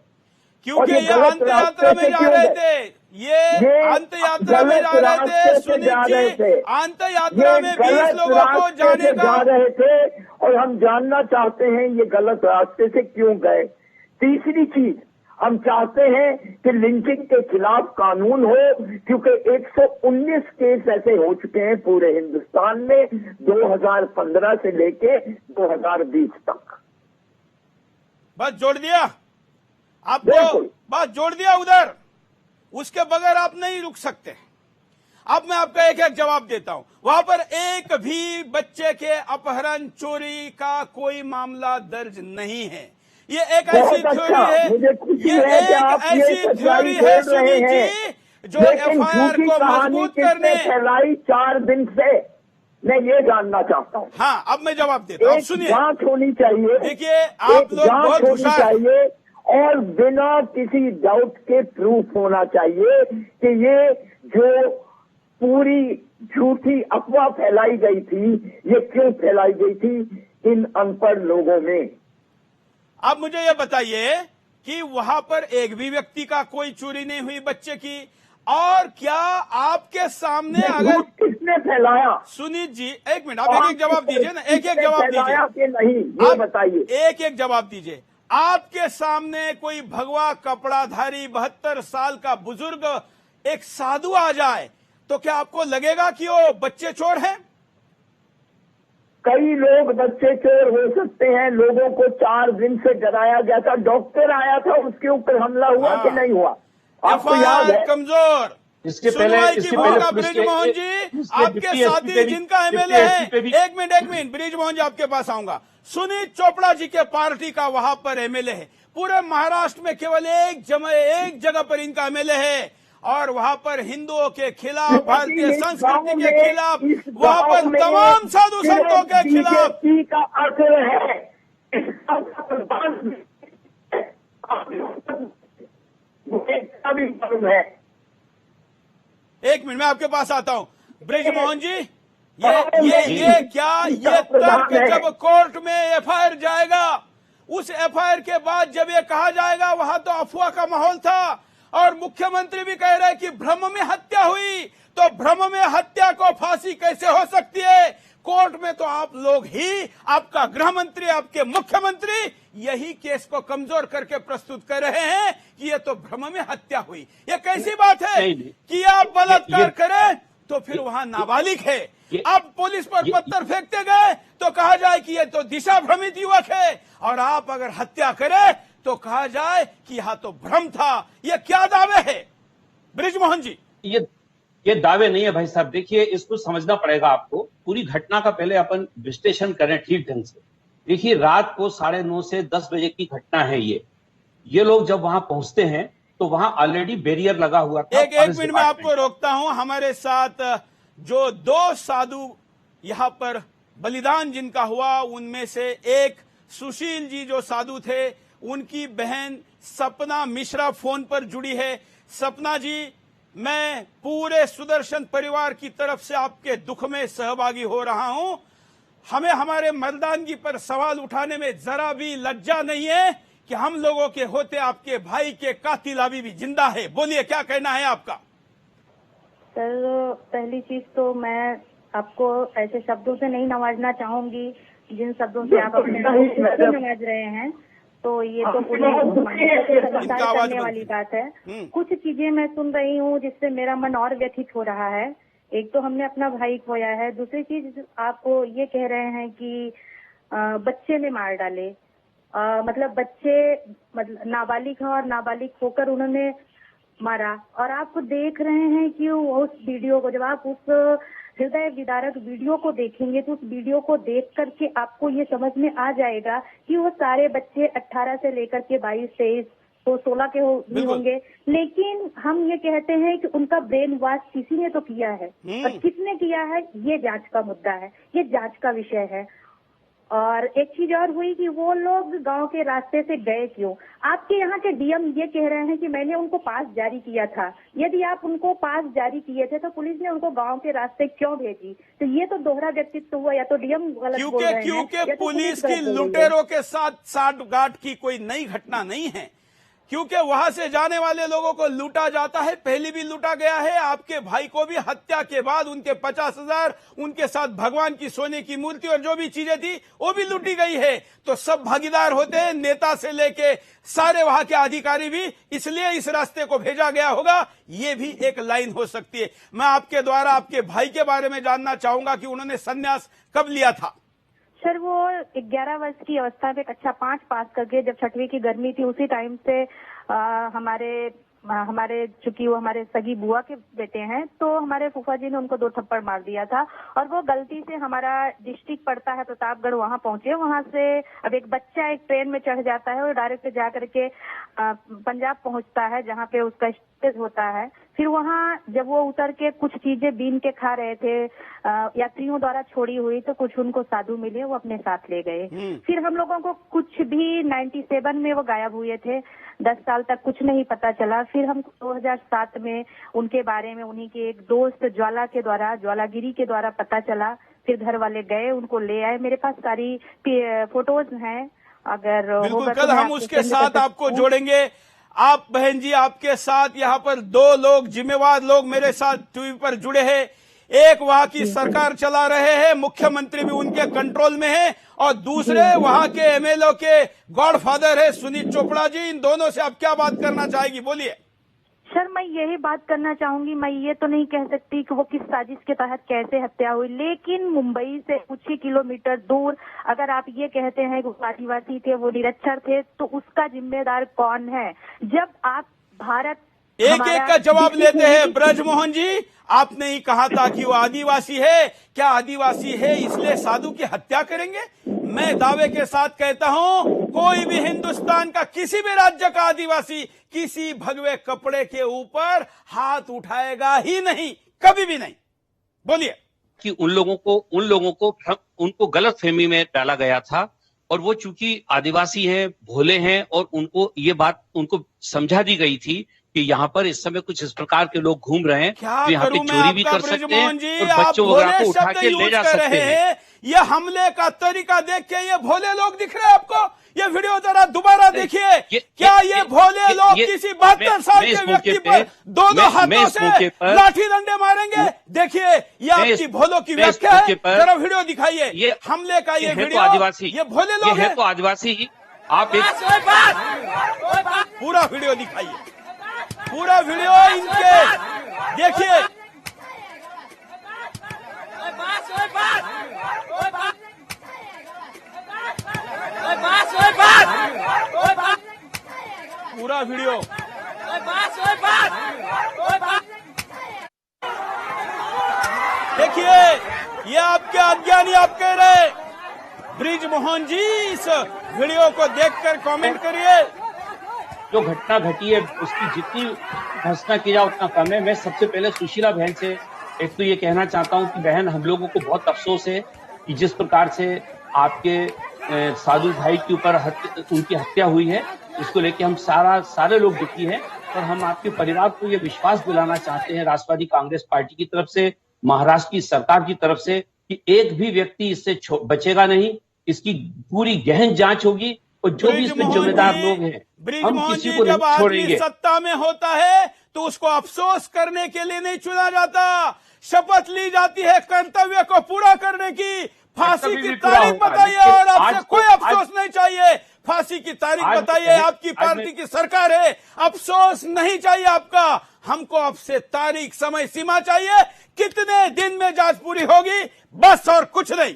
क्योंकि ये अंत यात्रा में जा रहे थे। ये अंत यात्रा में जा रहे थे सुनील जी, अंत यात्रा में 20 लोगों को जाने का जा रहे थे और हम जानना चाहते हैं ये गलत रास्ते से क्यों गए। तीसरी चीज, हम चाहते हैं कि लिंचिंग के खिलाफ कानून हो, क्योंकि 119 केस ऐसे हो चुके हैं पूरे हिंदुस्तान में 2015 से लेके 2020 तक। बस जोड़ दिया आपको, बिल्कुल। बस जोड़ दिया उधर, उसके बगैर आप नहीं रुक सकते। अब मैं आपका एक एक जवाब देता हूं। वहां पर एक भी बच्चे के अपहरण चोरी का कोई मामला दर्ज नहीं है। ये एक ऐसी थ्योरी है, ये एक ऐसी थ्योरी है सुनील जी जो एफआईआर को मजबूत करने फैलाई 4 दिन से, मैं ये जानना चाहता हूँ। हाँ, अब मैं जवाब देता हूँ, सुनिए। जांच होनी चाहिए, देखिए आप लोग बहुत होशियार चाहिए और बिना किसी डाउट के प्रूफ होना चाहिए कि ये जो पूरी झूठी अफवाह फैलाई गई थी, ये क्यों फैलाई गई थी इन अनपढ़ लोगों में। आप मुझे ये बताइए कि वहां पर एक भी व्यक्ति का कोई चोरी नहीं हुई बच्चे की, और क्या आपके सामने अगर किसने फैलाया? सुनीत जी एक मिनट, आप एक एक जवाब दीजिए ना, एक एक जवाब दीजिए, नहीं ये बताइए, एक एक जवाब दीजिए। आपके सामने कोई भगवा कपड़ाधारी 72 साल का बुजुर्ग एक साधु आ जाए तो क्या आपको लगेगा कि वो बच्चे चोर हैं? कई लोग बच्चे चोर हो सकते हैं। लोगों को 4 दिन से डराया गया था, डॉक्टर आया था, उसके ऊपर हमला हुआ कि नहीं हुआ? आपको याद है? कमजोर इसके पहले ब्रिजमोहन जी आपके साथी जिनका एमएलए है, एक मिनट ब्रिजमोहन जी आपके पास आऊंगा। सुनीत चोपड़ा जी के पार्टी का वहां पर एमएलए है, पूरे महाराष्ट्र में केवल एक जगह पर इनका एमएलए है, और वहां पर हिंदुओं के खिलाफ, भारतीय संस्कृति के खिलाफ, वहां पर तमाम साधु संतों के खिलाफ का असर है। एक मिनट में आपके पास आता हूं ब्रिजमोहन जी। ये तर्क जब कोर्ट में एफआईआर जाएगा, उस एफआईआर के बाद जब ये कहा जाएगा वहां तो अफवाह का माहौल था, और मुख्यमंत्री भी कह रहे हैं कि भ्रम में हत्या हुई, तो भ्रम में हत्या को फांसी कैसे हो सकती है? कोर्ट में तो आप लोग ही, आपका गृह मंत्री, आपके मुख्यमंत्री यही केस को कमजोर करके प्रस्तुत कर रहे हैं कि ये तो भ्रम में हत्या हुई। ये कैसी बात है कि आप बलात्कार करें तो फिर वहां नाबालिग है, अब पुलिस पर पत्थर फेंकते गए तो कहा जाए कि ये तो दिशा भ्रमित युवक है, और आप अगर हत्या करें तो कहा जाए कि यहां तो भ्रम था। ये क्या दावे है ब्रिजमोहन जी? ये दावे नहीं है भाई साहब। देखिए, इसको समझना पड़ेगा आपको। पूरी घटना का पहले अपन विश्लेषण करें ठीक ढंग से। देखिए, रात को 9:30 से 10 बजे की घटना है ये लोग जब वहां पहुंचते हैं तो वहां ऑलरेडी बैरियर लगा हुआ था। एक मिनट में आपको रोकता हूं। हमारे साथ जो 2 साधु यहां पर बलिदान जिनका हुआ, उनमें से एक सुशील जी जो साधु थे, उनकी बहन सपना मिश्रा फोन पर जुड़ी है। सपना जी, मैं पूरे सुदर्शन परिवार की तरफ से आपके दुख में सहभागी हो रहा हूं। हमें हमारे मर्दानगी पर सवाल उठाने में जरा भी लज्जा नहीं है कि हम लोगों के होते आपके भाई के कातिल अभी भी जिंदा है। बोलिए, क्या कहना है आपका? सर, पहली चीज तो मैं आपको ऐसे शब्दों से नहीं नवाजना चाहूंगी जिन शब्दों से आप अपने नवाज रहे हैं, तो ये तो पूरी करने वाली बात है। कुछ चीजें मैं सुन रही हूँ जिससे मेरा मन और व्यथित हो रहा है। एक तो हमने अपना भाई खोया है, दूसरी चीज आपको ये कह रहे हैं कि बच्चे ने मार डाले, मतलब बच्चे नाबालिग हैं और नाबालिग होकर उन्होंने मारा, और आप देख रहे हैं कि उस वीडियो को, जब आप उस हृदय विदारक वीडियो को देखेंगे तो उस वीडियो को देख करके आपको ये समझ में आ जाएगा कि वो सारे बच्चे 18 से लेकर के 22, 23 तो 16 के भी होंगे, लेकिन हम ये कहते हैं कि उनका ब्रेन वॉश किसी ने तो किया है, और किसने किया है ये जांच का मुद्दा है, ये जांच का विषय है। और एक चीज और हुई कि वो लोग गांव के रास्ते से गए क्यों? आपके यहाँ के डीएम ये कह रहे हैं कि मैंने उनको पास जारी किया था। यदि आप उनको पास जारी किए थे तो पुलिस ने उनको गांव के रास्ते क्यों भेजी? तो ये तो दोहरा व्यक्तित्व हुआ, या तो डीएम गलत बोल रहे हैं, क्योंकि पुलिस की लुटेरों के साथ साठगांठ की कोई नई घटना नहीं है। क्योंकि वहां से जाने वाले लोगों को लूटा जाता है, पहले भी लूटा गया है। आपके भाई को भी हत्या के बाद उनके 50,000, उनके साथ भगवान की सोने की मूर्ति और जो भी चीजें थी वो भी लूटी गई है। तो सब भागीदार होते हैं, नेता से लेके सारे वहां के अधिकारी भी, इसलिए इस रास्ते को भेजा गया होगा। ये भी एक लाइन हो सकती है। मैं आपके द्वारा आपके भाई के बारे में जानना चाहूंगा कि उन्होंने संन्यास कब लिया था। सर वो 11 वर्ष की अवस्था में कक्षा 5 पास करके जब 6वीं की गर्मी थी उसी टाइम से हमारे चूंकि वो हमारे सगी बुआ के बेटे हैं, तो हमारे फूफा जी ने उनको 2 थप्पड़ मार दिया था। और वो गलती से, हमारा डिस्ट्रिक्ट पड़ता है प्रतापगढ़, वहां पहुंचे। वहां से अब एक बच्चा एक ट्रेन में चढ़ जाता है और डायरेक्ट जा करके पंजाब पहुंचता है जहां पे उसका स्टेज होता है। फिर वहां जब वो उतर के कुछ चीजें बीन के खा रहे थे, यात्रियों द्वारा छोड़ी हुई, तो कुछ उनको साधु मिले, वो अपने साथ ले गए। फिर हम लोगों को कुछ भी 97 में वो गायब हुए थे, 10 साल तक कुछ नहीं पता चला। फिर हम 2007 में उनके बारे में उन्हीं के एक दोस्त ज्वालागिरी के द्वारा पता चला। फिर घर वाले गए, उनको ले आए। मेरे पास सारी फोटोज हैं, अगर बिल्कुल कल हम उसके साथ आपको जोड़ेंगे। आप बहन जी, आपके साथ यहाँ पर 2 लोग, जिम्मेवार लोग मेरे साथ टीवी पर जुड़े हैं। एक वहां की सरकार चला रहे हैं, मुख्यमंत्री भी उनके कंट्रोल में है, और दूसरे वहां के एमएलए के गॉडफादर है सुनील चोपड़ा जी। इन दोनों से आप क्या बात करना चाहेगी, बोलिए। सर मैं यही बात करना चाहूंगी, मैं ये तो नहीं कह सकती कि वो किस साजिश के तहत कैसे हत्या हुई, लेकिन मुंबई से कुछ ही किलोमीटर दूर अगर आप ये कहते हैं कि वो आदिवासी थे, वो निरक्षर थे, तो उसका जिम्मेदार कौन है? जब आप भारत एक का जवाब लेते हैं। ब्रजमोहन जी, आपने ही कहा था कि वो आदिवासी है। क्या आदिवासी है इसलिए साधु की हत्या करेंगे? मैं दावे के साथ कहता हूं, कोई भी हिंदुस्तान का किसी भी राज्य का आदिवासी किसी भगवे कपड़े के ऊपर हाथ उठाएगा ही नहीं, कभी भी नहीं। बोलिए। कि उन लोगों को उनको गलत फहमी में डाला गया था, और वो चूंकि आदिवासी हैं, भोले हैं, और उनको ये बात उनको समझा दी गई थी कि यहाँ पर इस समय कुछ इस प्रकार के लोग घूम रहे हैं, तो यहाँ पे चोरी भी कर सकते हैं और बच्चों वगैरह को उठा के ले जा सकते हैं। ये हमले का तरीका देख के ये भोले लोग दिख रहे हैं आपको? ये वीडियो जरा दोबारा देखिए। क्या ये भोले लोग किसी 72 साल के व्यक्ति पर दोनों हाथों से लाठी डंडे मारेंगे? देखिए, ये आपकी भोलों की व्याख्या है। जरा वीडियो दिखाइए। ये हमले का ये वीडियो, आदिवासी, ये भोले लोग है तो आदिवासी। आप पूरा वीडियो दिखाइए, पूरा वीडियो इनके देखिए। पूरा वीडियो देखिए। ये आपके अज्ञानी आप कह रहे, ब्रिजमोहन जी, इस वीडियो को देखकर कमेंट करिए। जो घटना घटी है उसकी जितनी भर्त्सना की जाए उतना कम है। मैं सबसे पहले सुशीला बहन से एक तो ये कहना चाहता हूं कि बहन, हम लोगों को बहुत अफसोस है कि जिस प्रकार से आपके साधु भाई के ऊपर उनकी हत्या हुई है, इसको लेके हम सारे लोग दुखी हैं। और हम आपके परिवार को ये विश्वास दिलाना चाहते हैं, राष्ट्रवादी कांग्रेस पार्टी की तरफ से, महाराष्ट्र की सरकार की तरफ से, कि एक भी व्यक्ति इससे बचेगा नहीं। इसकी पूरी गहन जांच होगी और जो भी इसमें जिम्मेदार लोग हैं, हम किसी को नहीं छोड़ेंगे। सत्ता में होता है तो उसको अफसोस करने के लिए नहीं चुना जाता, शपथ ली जाती है कर्तव्य को पूरा करने की। फांसी की तारीख बताइए और आपसे कोई अफसोस नहीं चाहिए। फांसी की तारीख बताइए, आपकी पार्टी की सरकार है, अफसोस नहीं चाहिए आपका। हमको आपसे तारीख, समय सीमा चाहिए, कितने दिन में जांच पूरी होगी, बस और कुछ नहीं।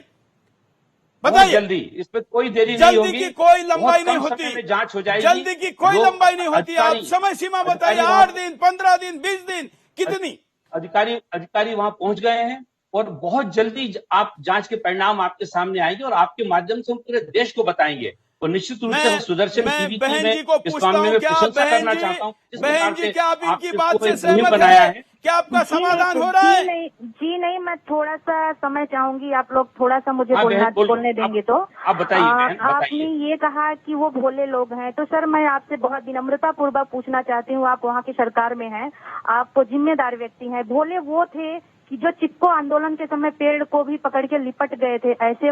बताइए। जल्दी, इसमें कोई देरी नहीं होगी, जल्दी की कोई लंबाई नहीं होती, जांच हो जाएगी। जल्दी की कोई लंबाई नहीं होती। आप समय सीमा बताइए, 8 दिन, 15 दिन, 20 दिन, कितनी? अधिकारी वहां पहुंच गए हैं और बहुत जल्दी आप जांच के परिणाम आपके सामने आएंगे और आपके माध्यम से हम पूरे देश को बताएंगे। और निश्चित रूप से सुदर्शन टीवी की मैं इस मामले में प्रशंसा करना चाहता हूँ। बहन जी, क्या आप इनकी बात से सहमत हैं? क्या आपका समाधान हो रहा है? जी नहीं, मैं थोड़ा सा समय चाहूंगी, आप लोग थोड़ा सा मुझे बोलने देंगे तो। आप बताइए। आपने ये कहा कि वो भोले लोग हैं, तो सर मैं आपसे बहुत विनम्रता पूर्वक पूछना चाहती हूँ, आप वहाँ की सरकार में हैं, आप जिम्मेदार व्यक्ति हैं। भोले वो थे कि जो चिपको आंदोलन के समय पेड़ को भी पकड़ के लिपट गए थे, ऐसे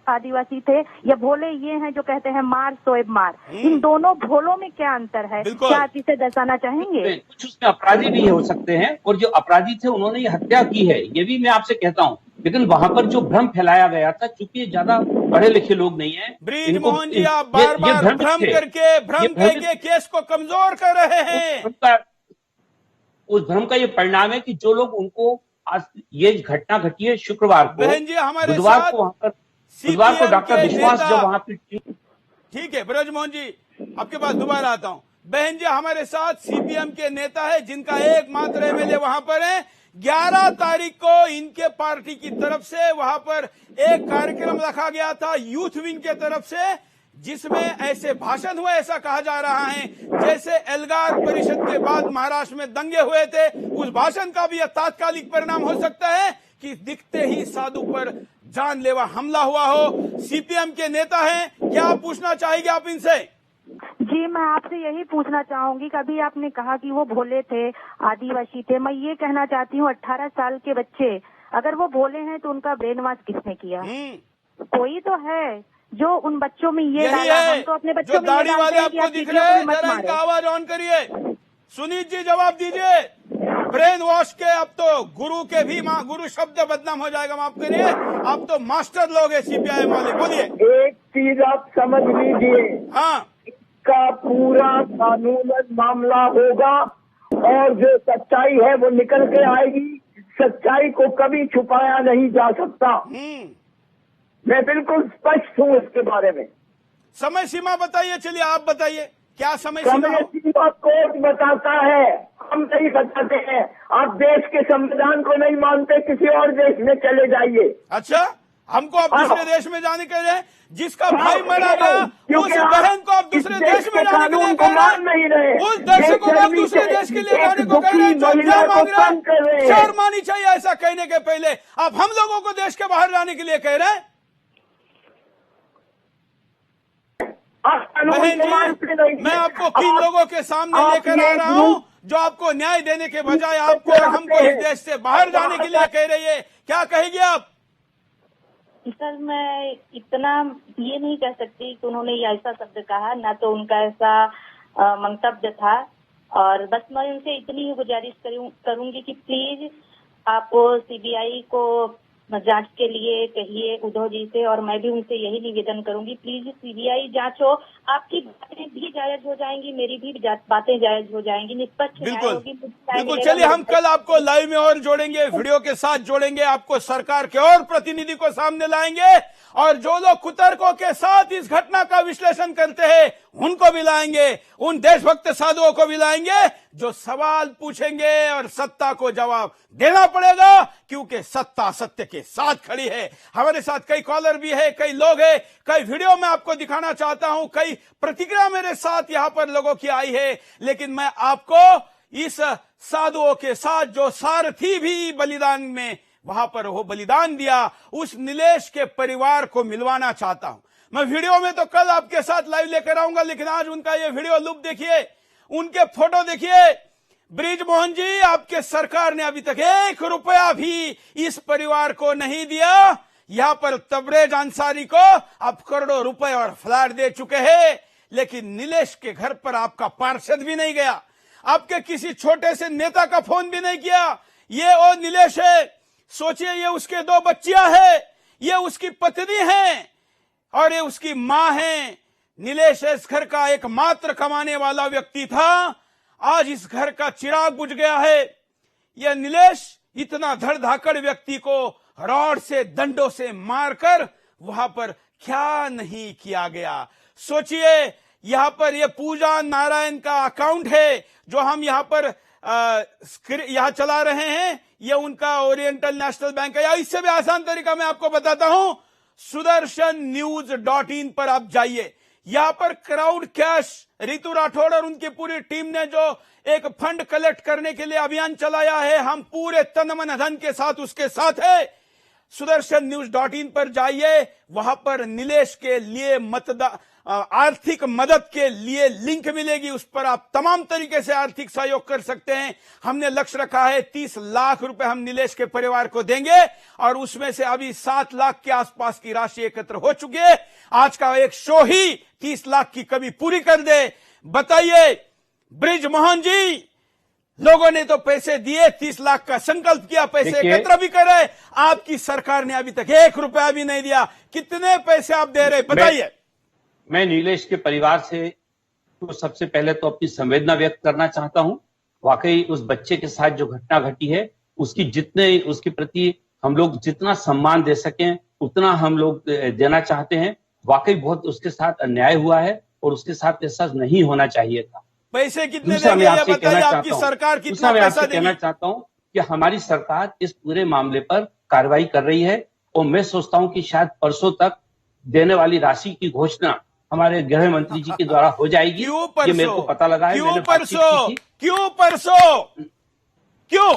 आदिवासी थे, या भोले ये हैं जो कहते हैं मार सोएब मार। इन दोनों भोलों में क्या अंतर है, क्या आप इसे दर्शाना चाहेंगे? कुछ उसमें अपराधी भी हो सकते हैं, और जो अपराधी थे उन्होंने ये हत्या की है, ये भी मैं आपसे कहता हूँ। लेकिन वहां पर जो भ्रम फैलाया गया था, क्योंकि ये ज्यादा पढ़े लिखे लोग नहीं है, ब्रिज मोहन जी आप बार बार भ्रम करके केस को कमजोर कर रहे हैं। उस भ्रम का ये परिणाम है कि जो लोग उनको आज ये घटना घटी है शुक्रवार को, बहन जी हमारे बुधवार को वहां पर, बुधवार को डॉक्टर विश्वास जब वहां पर, ठीक है ब्रज मोहन जी आपके पास दोबारा आता हूं। बहन जी हमारे साथ सीपीएम के नेता है जिनका एकमात्र एमएलए वहां पर है। 11 तारीख को इनके पार्टी की तरफ से वहां पर एक कार्यक्रम रखा गया था यूथ विंग के तरफ से, जिसमें ऐसे भाषण हुए, ऐसा कहा जा रहा है जैसे एल्गार परिषद के बाद महाराष्ट्र में दंगे हुए थे। उस भाषण का भी यह तात्कालिक परिणाम हो सकता है कि दिखते ही साधु पर जानलेवा हमला हुआ हो। सीपीएम के नेता हैं, क्या आप पूछना चाहेंगे आप इनसे? जी मैं आपसे यही पूछना चाहूंगी, कभी आपने कहा कि वो भोले थे, आदिवासी थे। मैं ये कहना चाहती हूँ 18 साल के बच्चे अगर वो भोले हैं तो उनका ब्रेन वॉश किसने किया? कोई तो है जो उन बच्चों में ये डाला। हम तो अपने बच्चों में दाढ़ी वाले आपको दिख रहे हैं, जरा इनका आवाज ऑन करिए। सुनीत जी जवाब दीजिए। ब्रेन वॉश के अब तो गुरु के भी गुरु शब्द बदनाम हो जाएगा, माफ करिए, आप तो मास्टर लोग हैं सीपीआईएम वाले। बोलिए। एक चीज आप समझ लीजिए, हाँ का पूरा कानूनन मामला होगा और जो सच्चाई है वो निकल के आएगी। सच्चाई को कभी छुपाया नहीं जा सकता। मैं बिल्कुल स्पष्ट हूँ इसके बारे में। समय सीमा बताइए, चलिए आप बताइए क्या समय सीमा कोर्ट बताता है, हम नहीं बताते हैं। आप देश के संविधान को नहीं मानते, किसी और देश में चले जाइए। अच्छा, हमको आप दूसरे देश में जाने के लिए, जिसका भाई मरा गया उस बहन को आप दूसरे देश में जाने के लिए कह रहे हैं, उस दर्शकों को आप दूसरे देश के लिए जाने को कह रहे हैं, जो क्या मांग रहे हैं? शर्म आनी चाहिए ऐसा कहने के पहले। आप हम लोगों को देश के बाहर जाने के लिए कह रहे हैं। बहन जी मैं आपको किन लोगों के सामने लेकर आ रहा हूँ जो आपको न्याय देने के बजाय आपको और हमको इस देश से बाहर जाने के लिए कह रही है, क्या कहेगी आप? सर मैं इतना ये नहीं कह सकती कि उन्होंने ऐसा शब्द कहा, ना तो उनका ऐसा मंतव्य था। और बस मैं उनसे इतनी ही गुजारिश करूंगी कि प्लीज आप सीबीआई को जांच के लिए कहिए उद्धव जी से, और मैं भी उनसे यही निवेदन करूंगी प्लीज सीबीआई जांच हो। आपकी बातें भी जायज हो जाएंगी, मेरी भी बातें जायज हो जाएंगी, निष्पक्ष न्याय होगी। बिल्कुल। चलिए हम कल आपको लाइव में और जोड़ेंगे, वीडियो के साथ जोड़ेंगे, आपको सरकार के और प्रतिनिधि को सामने लाएंगे, और जो लोग कुतर्कों के साथ इस घटना का विश्लेषण करते हैं उनको भी लाएंगे, उन देशभक्त साधुओं को भी लाएंगे जो सवाल पूछेंगे और सत्ता को जवाब देना पड़ेगा, क्योंकि सत्ता सत्य के साथ खड़ी है। हमारे साथ कई कॉलर भी है, कई लोग हैं, कई वीडियो में आपको दिखाना चाहता हूं, कई प्रतिक्रिया मेरे साथ यहां पर लोगों की आई है। लेकिन मैं आपको इस साधुओं के साथ जो सारथी भी बलिदान में वहां पर वो बलिदान दिया, उस नीलेश के परिवार को मिलवाना चाहता हूं। मैं वीडियो में तो कल आपके साथ लाइव लेकर आऊंगा, लेकिन आज उनका ये वीडियो लुक देखिए, उनके फोटो देखिए। ब्रिज मोहन जी आपके सरकार ने अभी तक 1 रुपया भी इस परिवार को नहीं दिया। यहां पर तबरेज अंसारी को आप करोड़ों रुपए और फ्लैट दे चुके हैं, लेकिन नीलेश के घर पर आपका पार्षद भी नहीं गया, आपके किसी छोटे से नेता का फोन भी नहीं किया। ये वो नीलेश है, सोचिए, ये उसके 2 बच्चियां हैं, ये उसकी पत्नी है और ये उसकी मां है। नीलेश इस घर का एकमात्र कमाने वाला व्यक्ति था, आज इस घर का चिराग बुझ गया है। यह नीलेश इतना धड़धाकड़ व्यक्ति को रॉड से, दंडों से मारकर वहां पर क्या नहीं किया गया। सोचिए, यहां पर यह पूजा नारायण का अकाउंट है जो हम यहां पर यहां चला रहे हैं, यह उनका ओरिएंटल नेशनल बैंक है। या इससे भी आसान तरीका मैं आपको बताता हूं, sudarshannews.in पर आप जाइए। यहां पर क्राउड कैश, रितु राठौड़ और उनकी पूरी टीम ने जो एक फंड कलेक्ट करने के लिए अभियान चलाया है, हम पूरे तन मन धन के साथ उसके साथ है। sudarshannews.in पर जाइए, वहां पर नीलेश के लिए आर्थिक मदद के लिए लिंक मिलेगी, उस पर आप तमाम तरीके से आर्थिक सहयोग कर सकते हैं। हमने लक्ष्य रखा है 30 लाख रुपए हम नीलेश के परिवार को देंगे और उसमें से अभी 7 लाख के आसपास की राशि एकत्र हो चुकी है। आज का एक शो ही 30 लाख की कमी पूरी कर दे। बताइए ब्रिजमोहन जी, लोगों ने तो पैसे दिए, 30 लाख का संकल्प किया, पैसे एकत्र भी करे, आपकी सरकार ने अभी तक 1 रुपया भी नहीं दिया। कितने पैसे आप दे रहे, बताइए। मैं नीलेश के परिवार से तो सबसे पहले तो अपनी संवेदना व्यक्त करना चाहता हूं। वाकई उस बच्चे के साथ जो घटना घटी है, उसके प्रति हम लोग जितना सम्मान दे सकें उतना हम लोग देना चाहते हैं। वाकई बहुत उसके साथ अन्याय हुआ है और उसके साथ ऐसा नहीं होना चाहिए था। पैसे कितने देंगे ये बताइए, आपकी सरकार कितना पैसा देगी? कहना चाहता हूं कि हमारी सरकार इस पूरे मामले पर कार्रवाई कर रही है और मैं सोचता हूं कि शायद परसों तक देने वाली राशि की घोषणा हमारे गृह मंत्री जी के द्वारा हो जाएगी। ये मेरे को पता लगा है। क्यों परसों? क्यों?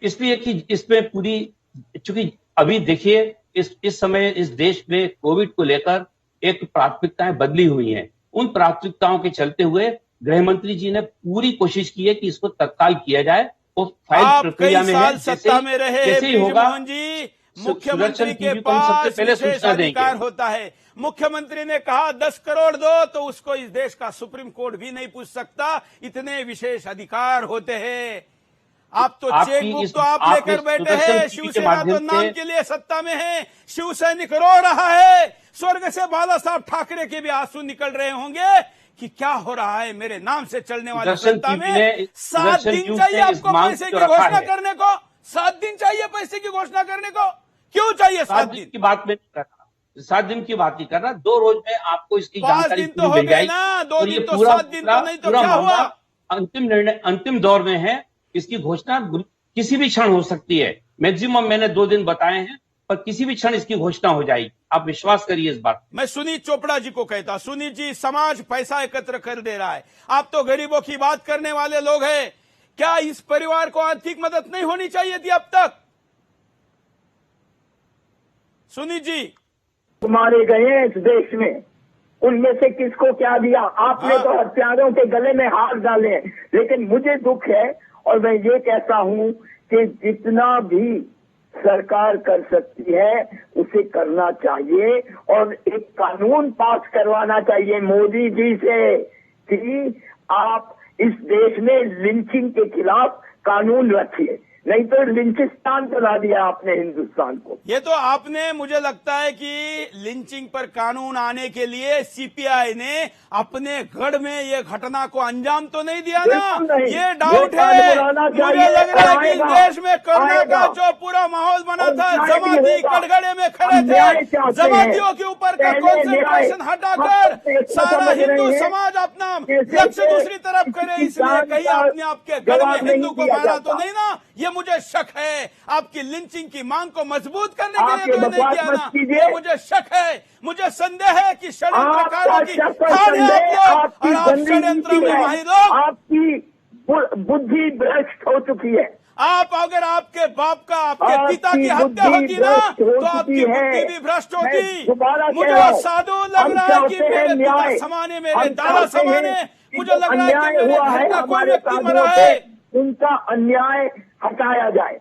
इसलिए कि इसमें पूरी, चूंकि अभी देखिए इस समय इस देश में कोविड को लेकर एक प्राथमिकताएं बदली हुई हैं। उन प्राथमिकताओं के चलते हुए गृह मंत्री जी ने पूरी कोशिश की है कि इसको तत्काल किया जाए और फाइल प्रक्रिया में है। सत्ता में रहे जैसे ही होगा जी, मुख्यमंत्री के पास विशेष अधिकार होता है। मुख्यमंत्री ने कहा 10 करोड़ दो, तो उसको इस देश का सुप्रीम कोर्ट भी नहीं पूछ सकता, इतने विशेष अधिकार होते हैं। आप तो चेक बुक तो आप लेकर बैठे हैं, शिवसेना तो नाम के लिए सत्ता में है, शिवसैनिक रो रहा है। स्वर्ग से बाला साहब ठाकरे के भी आंसू निकल रहे होंगे कि क्या हो रहा है मेरे नाम से चलने वाली सत्ता में। 7 दिन चाहिए आपको पैसे की घोषणा करने को, 7 दिन चाहिए पैसे की घोषणा करने को। क्यों चाहिए 7 दिन की बात में नहीं कर रहा, 7 दिन की बात नहीं कर रहा, 2 रोज में आपको इसकी जानकारी तो हो गए ना, 2 दिन तो 7 दिन तो नहीं, तो क्या हुआ? अंतिम निर्णय अंतिम दौर में है। इसकी घोषणा किसी भी क्षण हो सकती है। मैक्सिमम मैंने 2 दिन बताए हैं, पर किसी भी क्षण इसकी घोषणा हो जाएगी। आप विश्वास करिए इस बात। मैं सुनीत चोपड़ा जी को कहता, सुनीत जी, समाज पैसा एकत्र कर दे रहा है, आप तो गरीबों की बात करने वाले लोग हैं, क्या इस परिवार को आर्थिक मदद नहीं होनी चाहिए थी अब तक? सुनीत जी, मारे गए इस देश में, उनमें से किसको क्या दिया? आपने तो हत्यारों के गले में हाथ डाले। लेकिन मुझे दुख है और मैं ये कहता हूं कि जितना भी सरकार कर सकती है उसे करना चाहिए और एक कानून पास करवाना चाहिए मोदी जी से कि आप इस देश में लिंचिंग के खिलाफ कानून रखिए, नहीं तो लिंचिस्तान बना दिया आपने हिंदुस्तान को। ये तो आपने, मुझे लगता है कि लिंचिंग पर कानून आने के लिए सीपीआई ने अपने गढ़ में ये घटना को अंजाम तो नहीं दिया ना, ये डाउट है। मुझे लग रहा है कि इस देश में कोरोना का जो पूरा माहौल बना था, जमाती कटघरे में खड़े थे, जमातियों के ऊपर का कॉन्सेंट्रेशन हटाकर सारा हिंदू समाज अपना लक्ष्य दूसरी तरफ करे, इसलिए कहीं आपने आपके गढ़ में हिंदू को मारा तो नहीं ना? ये मुझे शक है। आपकी लिंचिंग की मांग को मजबूत करने के लिए तो नहीं किया ना, ये मुझे शक है। मुझे संदेह है कि षड्यंत्रकारों की खान है आप लोग, और आप षड्यंत्र में माहिर लोग। आपकी बुद्धि भ्रष्ट हो चुकी है। आप, अगर आपके बाप का, आपके पिता की हत्या होती ना, तो आपकी बुद्धि भी भ्रष्ट होती। मुझे साधु लग रहा है कि मेरे पिता समाने, मेरे दादा समाने, मुझे लग रहा है कि मेरे घर का कोई व्यक्ति मरा है। उनका अन्याय हटाया जाए।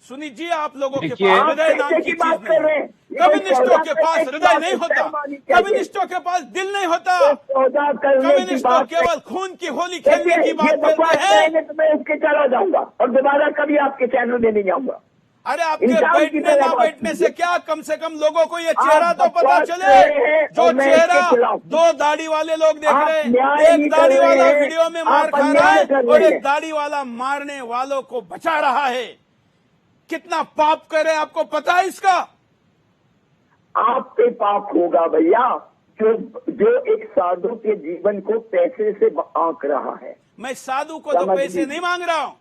सुनीत जी, आप लोगों के पास हृदय नाम की चीज नहीं, कम्युनिस्टों के पास हृदय नहीं होता, कम्युनिस्टों के पास दिल नहीं होता, कम्युनिस्टों केवल खून की होली खेलने की बात करते हैं। तो मैं इसके चला जाऊंगा और दोबारा कभी आपके चैनल में नहीं आऊंगा। अरे आपके बैठने ना बैठने से क्या, कम से कम लोगों को ये चेहरा तो पता चले। जो चेहरा 2 दाढ़ी वाले लोग देख रहे हैं, एक दाढ़ी वाला वीडियो में मार खा रहा है और एक दाढ़ी वाला मारने वालों को बचा रहा है। कितना पाप करे, आपको पता है इसका? आप पे पाप होगा भैया, जो एक साधु के जीवन को पैसे से आंक रहा है। मैं साधु को तो पैसे नहीं मांग रहा हूं।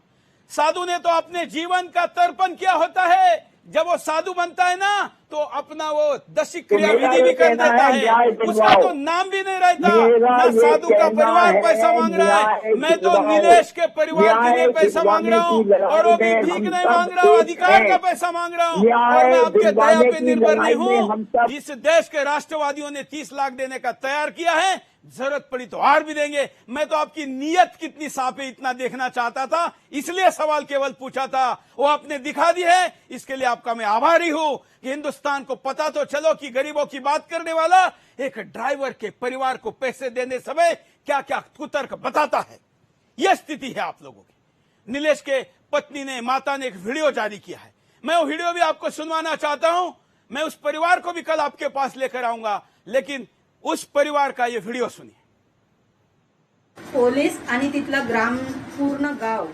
साधु ने तो अपने जीवन का तर्पण किया होता है। जब वो साधु बनता है ना, तो अपना वो दसिक तो मेरा क्रियाविधि भी ये कर कहना देता है, है, न्याय उसका दिलवाओ। तो नाम भी नहीं रहता। मेरा ना ये साधु का कहना परिवार है, पैसा मांग रहा है, न्याय मैं तो दिलवाओ। नीलेश के परिवार के लिए न्याय पैसा मांग रहा हूँ, दिलवाने की और वो भी लड़ाई में भीख हम नहीं सब मांग रहा हूँ, एक अधिकार हैं। का पैसा मांग रहा हूँ। और न्याय मैं आपके दया दिलवाने पे की निर्भर नहीं लड़ाई में हूँ। हम सब जिस देश के राष्ट्रवादियों ने 30 लाख देने का तैयार किया है, जरूरत पड़ी तो और भी देंगे। मैं तो आपकी नीयत कितनी साफ है इतना देखना चाहता था, इसलिए सवाल केवल पूछा था। वो आपने दिखा दी है, इसके लिए आपका मैं आभारी हूं कि हिंदुस्तान को पता तो चलो कि गरीबों की बात करने वाला एक ड्राइवर के परिवार को पैसे देने समय क्या क्या कुतर्क बताता है। यह स्थिति है आप लोगों की। नीलेश के पत्नी ने, माता ने एक वीडियो जारी किया है, मैं वो वीडियो भी आपको सुनवाना चाहता हूं। मैं उस परिवार को भी कल आपके पास लेकर आऊंगा, लेकिन उस परिवार का ये व्हिडिओ सुनिए। पोलीस आणि तिथलं ग्राम पूर्ण गाव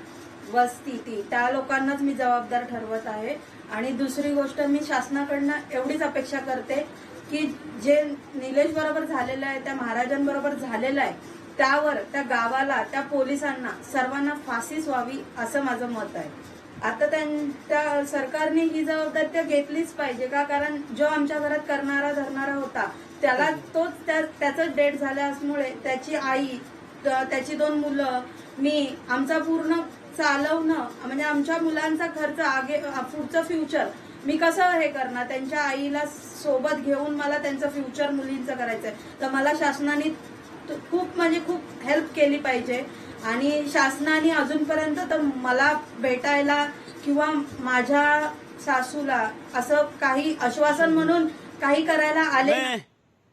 वस्ती ती त्या लोकांनाच मी जबाबदार ठरवत आहे। आणि दुसरी गोष्ट, मी शासनाकडनं एवढीच अपेक्षा करते की जे निलेश बरोबर झालेलं आहे, त्या महाराजांबरोबर झालेलं आहे, त्यावर त्या गावाला, त्या पोलिसांना सर्वांना फाशीच व्हावी असं माझं मत आहे। आता त्या सरकारने ही जबाबदारी त्या घेतलीच पाहिजे का, कारण जो आमच्या घरात करणारा धरणारा होता त्याला तोच त्याचं डेथ झाल्यामुळे त्याची आई, त्याची 2 मुलं, मी, आमचा पूर्ण चालवणं म्हणजे आमच्या मुलांचा खर्च, पुढचं फ्युचर मी कसं हे करणार। त्यांच्या आईला सोबत घेऊन मला त्यांचं फ्युचर मुलींचं करायचंय, तर मला शासनाने खूप हेल्प केली पाहिजे। आणि शासनाने अजूनपर्यंत तर मला भेटायला किंवा माझ्या सासूला असं काही आश्वासन म्हणून काही करायला आले।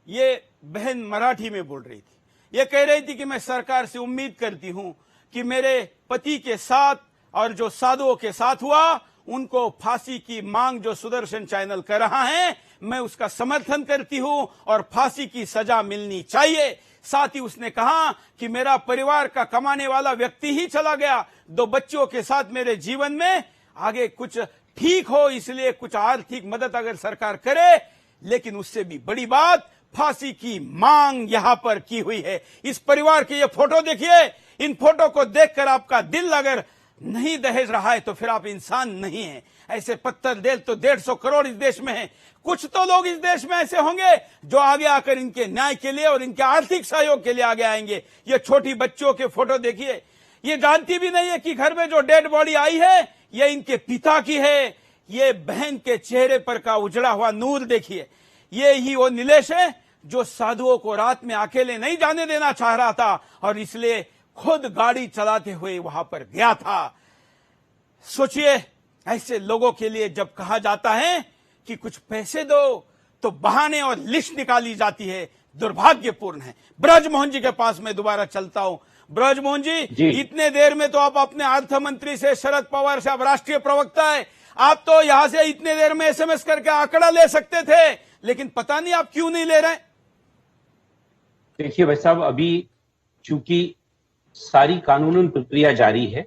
ये बहन मराठी में बोल रही थी, ये कह रही थी कि मैं सरकार से उम्मीद करती हूं कि मेरे पति के साथ और जो साधुओं के साथ हुआ, उनको फांसी की मांग जो सुदर्शन चैनल कर रहा है, मैं उसका समर्थन करती हूं और फांसी की सजा मिलनी चाहिए। साथ ही उसने कहा कि मेरा परिवार का कमाने वाला व्यक्ति ही चला गया, 2 बच्चों के साथ मेरे जीवन में आगे कुछ ठीक हो, इसलिए कुछ आर्थिक मदद अगर सरकार करे, लेकिन उससे भी बड़ी बात फांसी की मांग यहां पर की हुई है। इस परिवार के ये फोटो देखिए, इन फोटो को देखकर आपका दिल अगर नहीं दहेज रहा है तो फिर आप इंसान नहीं हैं। ऐसे पत्थर दिल तो 150 करोड़ इस देश में हैं। कुछ तो लोग इस देश में ऐसे होंगे जो आगे आकर इनके न्याय के लिए और इनके आर्थिक सहयोग के लिए आगे आएंगे। ये छोटी बच्चों के फोटो देखिए, ये जानती भी नहीं है कि घर में जो डेड बॉडी आई है ये इनके पिता की है। ये बहन के चेहरे पर का उजड़ा हुआ नूर देखिए, ये ही वो नीलेश है जो साधुओं को रात में अकेले नहीं जाने देना चाह रहा था और इसलिए खुद गाड़ी चलाते हुए वहां पर गया था। सोचिए, ऐसे लोगों के लिए जब कहा जाता है कि कुछ पैसे दो तो बहाने और लिस्ट निकाली जाती है, दुर्भाग्यपूर्ण है। ब्रजमोहन जी के पास मैं दोबारा चलता हूं। ब्रजमोहन जी, इतने देर में तो आप अपने अर्थ मंत्री से, शरद पवार से, आप राष्ट्रीय प्रवक्ता है, आप तो यहां से इतने देर में SMS करके आंकड़ा ले सकते थे, लेकिन पता नहीं आप क्यों नहीं ले रहे। देखिए भाई साहब, अभी चूंकि सारी कानूनन प्रक्रिया जारी है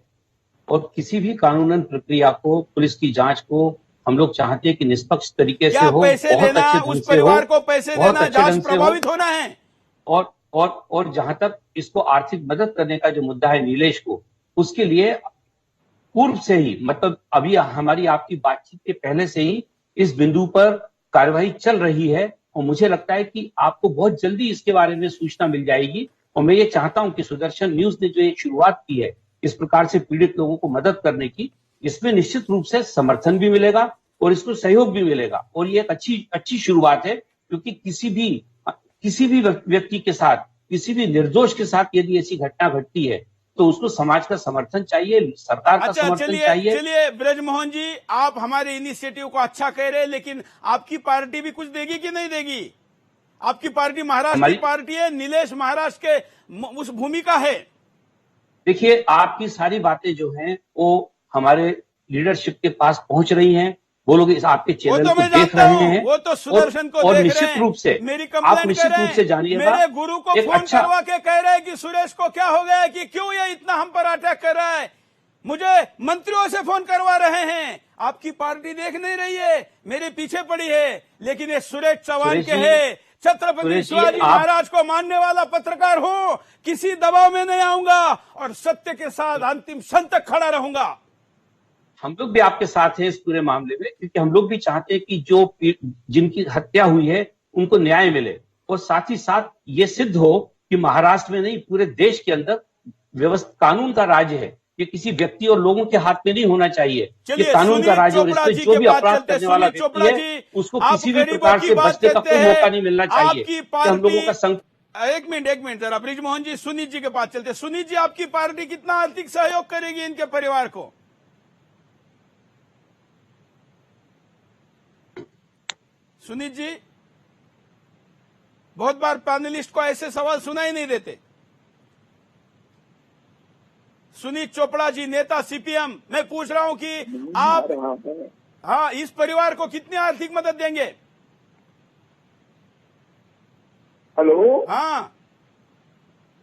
और किसी भी कानूनन प्रक्रिया को, पुलिस की जांच को हम लोग चाहते हैं कि निष्पक्ष तरीके से हो, पैसे देना, उस परिवार को पैसे देना, जांच प्रभावित होना है। और जहां तक इसको आर्थिक मदद करने का जो मुद्दा है नीलेश को, उसके लिए पूर्व से ही, मतलब अभी हमारी आपकी बातचीत के पहले से ही इस बिंदु पर कार्यवाही चल रही है और मुझे लगता है कि आपको बहुत जल्दी इसके बारे में सूचना मिल जाएगी। और मैं ये चाहता हूं कि सुदर्शन न्यूज ने जो ये शुरुआत की है इस प्रकार से पीड़ित लोगों को मदद करने की, इसमें निश्चित रूप से समर्थन भी मिलेगा और इसको सहयोग भी मिलेगा और ये एक अच्छी शुरुआत है, क्योंकि किसी भी व्यक्ति के साथ, किसी भी निर्दोष के साथ यदि ऐसी घटना घटती है तो उसको समाज का समर्थन चाहिए, सरकार का समर्थन चाहिए। चलिए ब्रजमोहन जी, आप हमारे इनिशिएटिव को अच्छा कह रहे हैं, लेकिन आपकी पार्टी भी कुछ देगी कि नहीं देगी? आपकी पार्टी महाराष्ट्र की पार्टी है, नीलेश महाराष्ट्र के उस भूमिका है। देखिए, आपकी सारी बातें जो हैं वो हमारे लीडरशिप के पास पहुंच रही हैं। वो लोग आपके चैनल को देख रहे हैं, वो तो सुदर्शन को और देख निश्चित रहे हैं। रूप से मेरी आप निश्चित रूप से जानिएगा, मेरे गुरु को फोन करवा के कह रहे हैं कि सुरेश को क्या हो गया है, कि क्यों ये इतना हम पर अटैक कर रहा है। मुझे मंत्रियों से फोन करवा रहे हैं। आपकी पार्टी देख नहीं रही है, मेरे पीछे पड़ी है, लेकिन ये सुरेश चौहान के है। छत्रपति शिवाजी महाराज को मानने वाला पत्रकार हूं, किसी दबाव में नहीं आऊंगा और सत्य के साथ अंतिम क्षण तक खड़ा रहूंगा। हम लोग भी आपके साथ हैं इस पूरे मामले में, क्योंकि हम लोग भी चाहते हैं कि जो जिनकी हत्या हुई है उनको न्याय मिले, और साथ ही साथ ये सिद्ध हो कि महाराष्ट्र में नहीं पूरे देश के अंदर व्यवस्था कानून का राज है। ये किसी व्यक्ति और लोगों के हाथ में नहीं होना चाहिए। ये कानून का राज है, और इसमें जो भी अपराध करने वाला व्यक्ति है उसको किसी भी प्रकार से बचने का कोई मौका नहीं मिलना चाहिए। हम लोगों का एक मिनट जरा ब्रिजमोहन जी, सुनीत जी के पास चलते। सुनीत जी, आपकी पार्टी कितना आर्थिक सहयोग करेगी इनके परिवार को? सुनीत जी, बहुत बार पैनलिस्ट को ऐसे सवाल सुनाई नहीं देते। सुनीत चोपड़ा जी, नेता सीपीएम, मैं पूछ रहा हूं कि आप इस परिवार को कितनी आर्थिक मदद देंगे? हेलो, हाँ,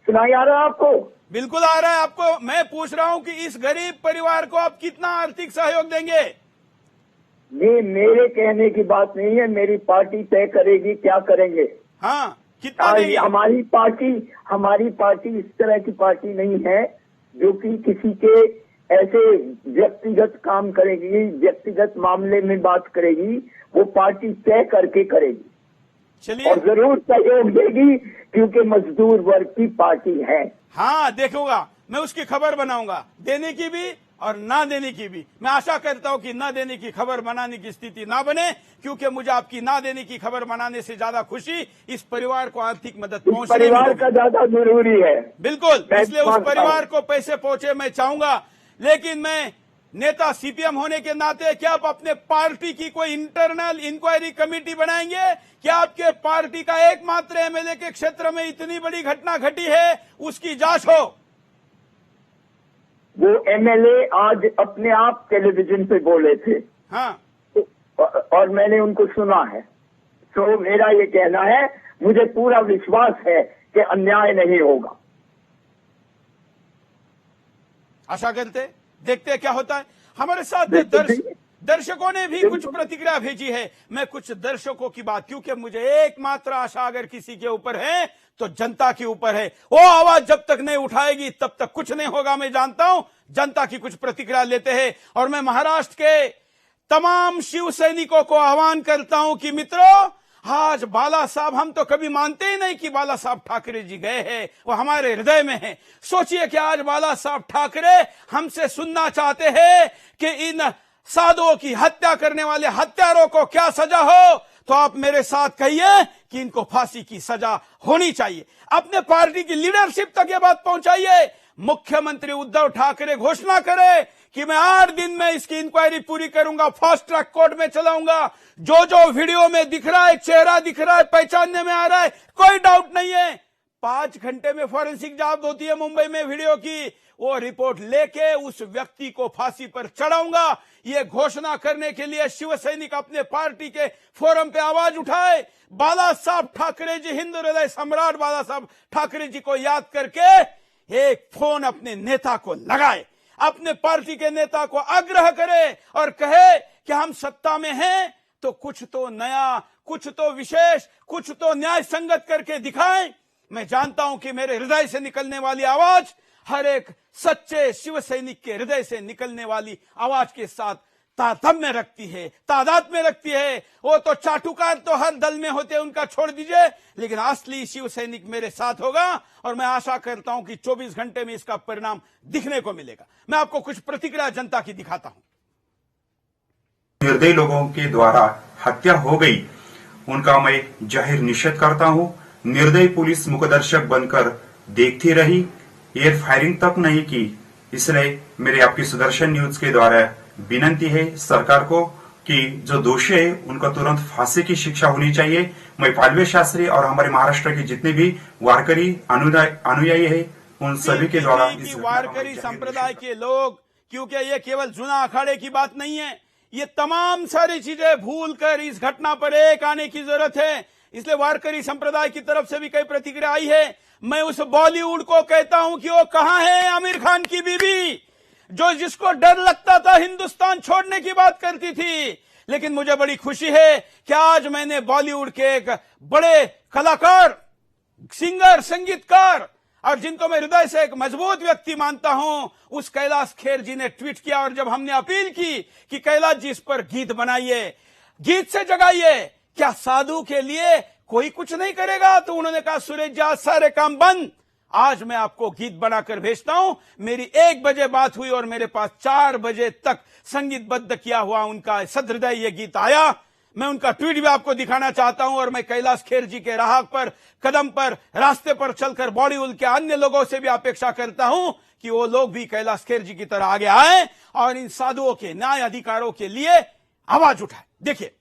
सुनाई आ रहा है आपको? बिल्कुल आ रहा है आपको। मैं पूछ रहा हूं कि इस गरीब परिवार को आप कितना आर्थिक सहयोग देंगे? ये मेरे कहने की बात नहीं है, मेरी पार्टी तय करेगी क्या करेंगे। हाँ, कितना देंगे? हमारी पार्टी इस तरह की पार्टी नहीं है जो कि किसी के ऐसे व्यक्तिगत काम करेगी, व्यक्तिगत मामले में बात करेगी। वो पार्टी तय करके करेगी। चलिए, और जरूर सहयोग देगी, क्योंकि मजदूर वर्ग की पार्टी है। हाँ, देखूंगा, मैं उसकी खबर बनाऊंगा, देने की भी और ना देने की भी। मैं आशा करता हूं कि ना देने की खबर बनाने की स्थिति ना बने, क्योंकि मुझे आपकी ना देने की खबर बनाने से ज्यादा खुशी इस परिवार को आर्थिक मदद पहुंचने परिवार का ज्यादा जरूरी है। बिल्कुल, इसलिए उस परिवार को पैसे पहुंचे मैं चाहूंगा। लेकिन मैं नेता सीपीएम होने के नाते, क्या आप अपने पार्टी की कोई इंटरनल इंक्वायरी कमेटी बनाएंगे? क्या आपके पार्टी का एकमात्र एमएलए के क्षेत्र में इतनी बड़ी घटना घटी है, उसकी जांच हो? वो एमएलए आज अपने आप टेलीविजन पे बोले थे। हाँ, और मैंने उनको सुना है। तो मेरा ये कहना है, मुझे पूरा विश्वास है कि अन्याय नहीं होगा। आशा करते, देखते क्या होता है। हमारे साथ दर्शकों ने भी कुछ प्रतिक्रिया भेजी है। मैं कुछ दर्शकों की बात, क्योंकि मुझे एकमात्र आशा अगर किसी के ऊपर है तो जनता के ऊपर है। वो आवाज जब तक नहीं उठाएगी तब तक कुछ नहीं होगा। मैं जानता हूं, जनता की कुछ प्रतिक्रिया लेते हैं। और मैं महाराष्ट्र के तमाम शिव सैनिकों को आह्वान करता हूं कि मित्रों, आज बाला साहब, हम तो कभी मानते ही नहीं कि बाला साहब ठाकरे जी गए हैं, वो हमारे हृदय में है। सोचिए कि आज बाला साहब ठाकरे हमसे सुनना चाहते हैं कि इन साधुओं की हत्या करने वाले हत्यारों को क्या सजा हो, तो आप मेरे साथ कहिए कि इनको फांसी की सजा होनी चाहिए। अपने पार्टी की लीडरशिप तक ये बात पहुंचाइए। मुख्यमंत्री उद्धव ठाकरे घोषणा करे कि मैं 8 दिन में इसकी इंक्वायरी पूरी करूंगा, फास्ट ट्रैक कोर्ट में चलाऊंगा। जो वीडियो में दिख रहा है, चेहरा दिख रहा है, पहचानने में आ रहा है, कोई डाउट नहीं है। 5 घंटे में फॉरेंसिक जांच होती है मुंबई में वीडियो की, वो रिपोर्ट लेके उस व्यक्ति को फांसी पर चढ़ाऊंगा। ये घोषणा करने के लिए शिव सैनिक अपने पार्टी के फोरम पे आवाज उठाए। बाला साहब ठाकरे जी, हिंदू हृदय सम्राट बाला साहब ठाकरे जी को याद करके एक फोन अपने नेता को लगाए, अपने पार्टी के नेता को आग्रह करे और कहे कि हम सत्ता में हैं तो कुछ तो नया, कुछ तो विशेष, कुछ तो न्याय संगत करके दिखाएं। मैं जानता हूं कि मेरे हृदय से निकलने वाली आवाज हर एक सच्चे शिव सैनिक के हृदय से निकलने वाली आवाज के साथ तारतम्य रखती है, तादाद में रखती है। वो तो चाटुकार तो हर दल में होते हैं, उनका छोड़ दीजिए, लेकिन असली शिव सैनिक मेरे साथ होगा। और मैं आशा करता हूं कि 24 घंटे में इसका परिणाम दिखने को मिलेगा। मैं आपको कुछ प्रतिक्रिया जनता की दिखाता हूं। निर्दयी लोगों के द्वारा हत्या हो गई, उनका मैं जाहिर निषेध करता हूं। निर्दयी पुलिस मुखदर्शक बनकर देखती रही, एयर फायरिंग तक नहीं की। इसलिए मेरे आपकी सुदर्शन न्यूज के द्वारा विनंती है सरकार को कि जो दोषी है उनको तुरंत फांसी की शिक्षा होनी चाहिए। मैं पालवे शास्त्री और हमारे महाराष्ट्र के जितने भी वारकरी अनुयायी है उन सभी के द्वारा वारकरी संप्रदाय के लोग, क्योंकि ये केवल जुना अखाड़े की बात नहीं है, ये तमाम सारी चीजें भूलकर इस घटना पर एक आने की जरूरत है। इसलिए वारकरी संप्रदाय की तरफ से भी कई प्रतिक्रिया आई है। मैं उस बॉलीवुड को कहता हूं कि वो कहां है आमिर खान की बीवी, जो जिसको डर लगता था हिंदुस्तान छोड़ने की बात करती थी। लेकिन मुझे बड़ी खुशी है कि आज मैंने बॉलीवुड के एक बड़े कलाकार, सिंगर, संगीतकार और जिनको मैं हृदय से एक मजबूत व्यक्ति मानता हूं, उस कैलाश खेर जी ने ट्वीट किया। और जब हमने अपील की कि कैलाश जी इस पर गीत बनाइए, गीत से जगाइए, क्या साधु के लिए कोई कुछ नहीं करेगा? तो उन्होंने कहा सुरेश जी आज सारे काम बंद, आज मैं आपको गीत बनाकर भेजता हूं। मेरी 1 बजे बात हुई और मेरे पास 4 बजे तक संगीतबद्ध किया हुआ उनका सदहृदय ये गीत आया। मैं उनका ट्वीट भी आपको दिखाना चाहता हूं। और मैं कैलाश खेर जी के राह पर, कदम पर, रास्ते पर चलकर बॉलीवुड के अन्य लोगों से भी अपेक्षा करता हूं कि वो लोग भी कैलाश खेर जी की तरह आगे आए और इन साधुओं के न्याय अधिकारों के लिए आवाज उठाए। देखिए,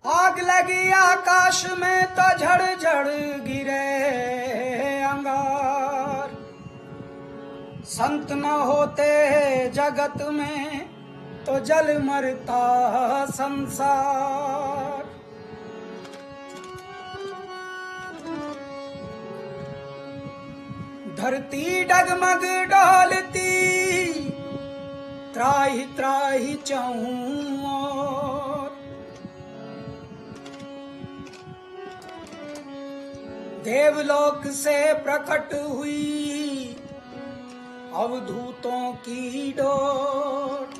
आग लगी आकाश में तो झड़ गिरे अंगार, संत न होते जगत में तो जल मरता संसार। धरती डगमग डोलती, त्राहि त्राहि चहुं ओर, देवलोक से प्रकट हुई अवधूतों की डोर।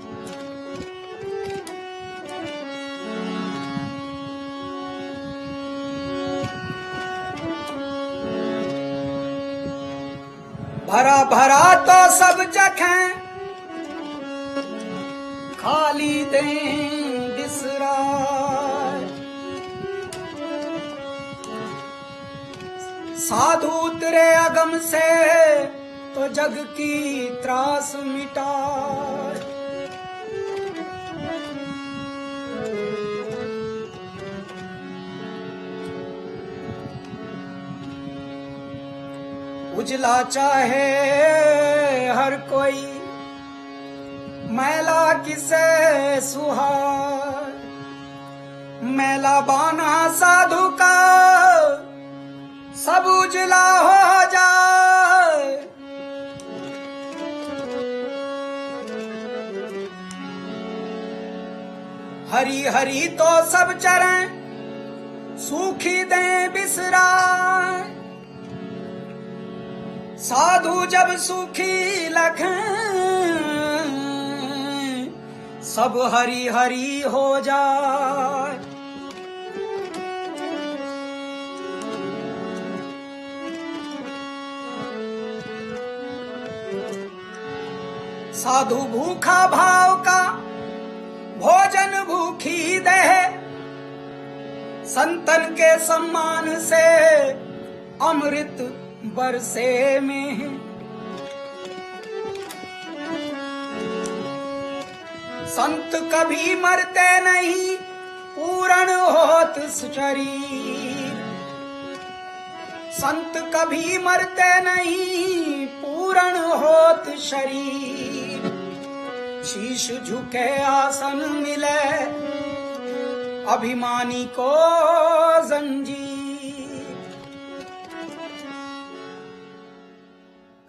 भरा भरा तो सब जगह खाली दें बिसराए, साधु उतरे अगम से तो जग की त्रास मिटाए। उजला चाहे हर कोई, मैला किसे सुहाए, मैला बाना साधु का सब उजला हो जाए। हरी हरी तो सब चरण सूखी दें बिसराए, साधु जब सूखी लखें सब हरी हरी हो जाए। साधु भूखा भाव का भोजन भूखी दे, संतन के सम्मान से अमृत बरसे में। संत कभी मरते नहीं, पूर्ण होत शरीर, संत कभी मरते नहीं, पूर्ण होत शरीर। शीश झुके आसन मिले, अभिमानी को जंजीर।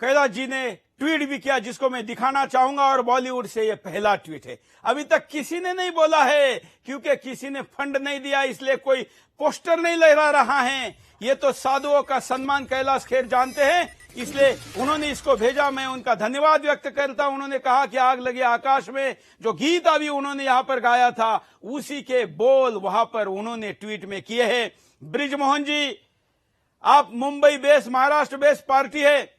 कैलाश जी ने ट्वीट भी किया, जिसको मैं दिखाना चाहूंगा। और बॉलीवुड से यह पहला ट्वीट है। अभी तक किसी ने नहीं बोला है, क्योंकि किसी ने फंड नहीं दिया, इसलिए कोई पोस्टर नहीं लहरा रहा है। ये तो साधुओं का सम्मान कैलाश खेर जानते हैं, इसलिए उन्होंने इसको भेजा। मैं उनका धन्यवाद व्यक्त करता हूं। उन्होंने कहा कि आग लगी आकाश में जो गीत अभी उन्होंने यहां पर गाया था, उसी के बोल वहां पर उन्होंने ट्वीट में किए हैं। ब्रिजमोहन जी, आप Mumbai based, Maharashtra based party है,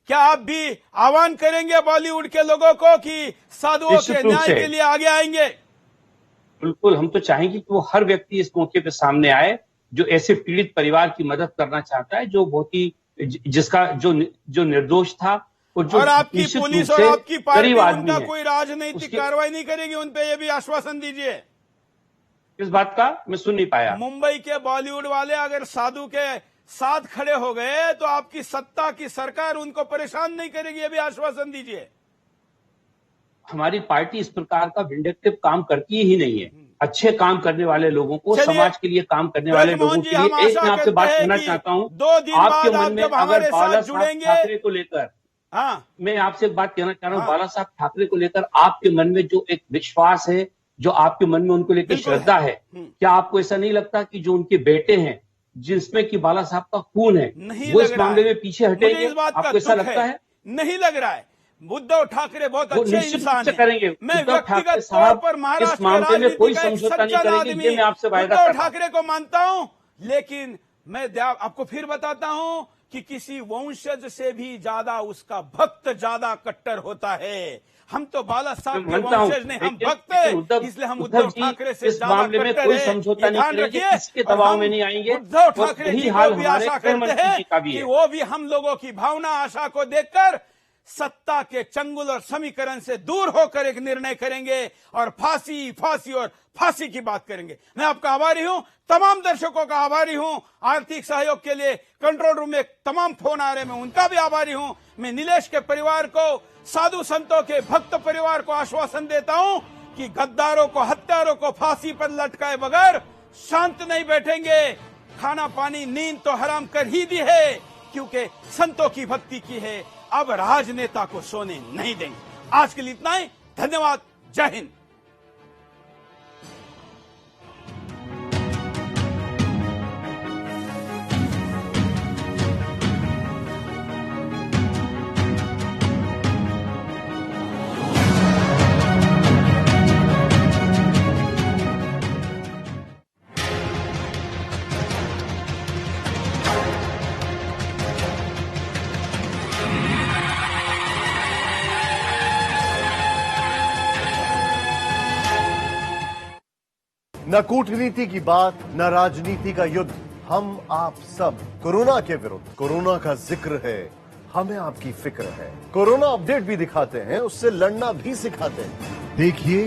क्या आप भी आह्वान करेंगे बॉलीवुड के लोगों को कि साधुओं के न्याय के लिए आगे आएंगे? बिल्कुल, हम तो चाहेंगे कि वो हर व्यक्ति इस मौके पे सामने आए जो ऐसे पीड़ित परिवार की मदद करना चाहता है, जो बहुत ही जिसका जो निर्दोष था और आपकी पुलिस और आपकी पार्टी उनका कोई राजनीतिक कार्रवाई नहीं करेगी उन पे, ये भी आश्वासन दीजिए। इस बात का मैं सुन नहीं पाया। मुंबई के बॉलीवुड वाले अगर साधु के साथ खड़े हो गए तो आपकी सत्ता की सरकार उनको परेशान नहीं करेगी, ये भी आश्वासन दीजिए। हमारी पार्टी इस प्रकार का विंडेक्टिव काम करती ही नहीं है। अच्छे काम करने वाले लोगों को, समाज के लिए काम करने वाले लोगों के लिए एक मैं आपसे बात करना चाहता हूँ। 2 दिन आपके बाद मन में अगर बाला साहब ठाकरे को लेकर, मैं आपसे एक बात कहना चाह रहा हूँ, बाला साहब ठाकरे को लेकर आपके मन में जो एक विश्वास है, जो आपके मन में उनको लेकर श्रद्धा है, क्या आपको ऐसा नहीं लगता कि जो उनके बेटे हैं, जिसमें कि बाला साहब का खून है, नहीं वो लग इस रहा मामले है। में पीछे मुझे हटेंगे? इस बात का आपको ऐसा दुख लगता है? नहीं लग रहा है। उद्धव ठाकरे बहुत वो अच्छे निश्चित रूप इंसान से हैं। करेंगे। मैं उद्धव ठाकरे व्यक्तिगत तौर साहब पर इस महाराष्ट्र के मामले में राजनीति कोई का एक समझौता नहीं सज्जन करेंगे, आदमी ये मैं आपसे वायदा उद्धव करता हूं। ठाकरे को मानता हूं, लेकिन मैं आपको फिर बताता हूं कि किसी वंशज से भी ज्यादा उसका भक्त ज्यादा कट्टर होता है। हम तो बाला साहब के वंशज नहीं, हम भक्त हैं, इसलिए हम उद्धव ठाकरे से इस ज्यादा मामले में कट्टर कोई है। समझौता ये नहीं ध्यान करेंगे, रखिए। किसके और दबाव हम में नहीं आएंगे। उद्धव और ठाकरे यही जी हाल को भी हमारे आशा गृह करते मंत्री जी का हैं भी कि है। वो भी हम लोगों की भावना आशा को देखकर सत्ता के चंगुल और समीकरण से दूर होकर एक निर्णय करेंगे और फांसी की बात करेंगे। मैं आपका आभारी हूं, तमाम दर्शकों का आभारी हूं। आर्थिक सहयोग के लिए कंट्रोल रूम में तमाम फोन आ रहे हैं, मैं उनका भी आभारी हूं। मैं नीलेश के परिवार को, साधु संतों के भक्त परिवार को आश्वासन देता हूं कि गद्दारों को, हत्यारों को फांसी पर लटकाए बगैर शांत नहीं बैठेंगे। खाना पानी नींद तो हराम कर ही दी है, क्योंकि संतों की भक्ति की है। अब राजनेता को सोने नहीं देंगे। आज के लिए इतना ही। धन्यवाद। जय हिंद। न कूटनीति की बात, न राजनीति का युद्ध, हम आप सब कोरोना के विरुद्ध। कोरोना का जिक्र है, हमें आपकी फिक्र है। कोरोना अपडेट भी दिखाते हैं, उससे लड़ना भी सिखाते हैं। देखिए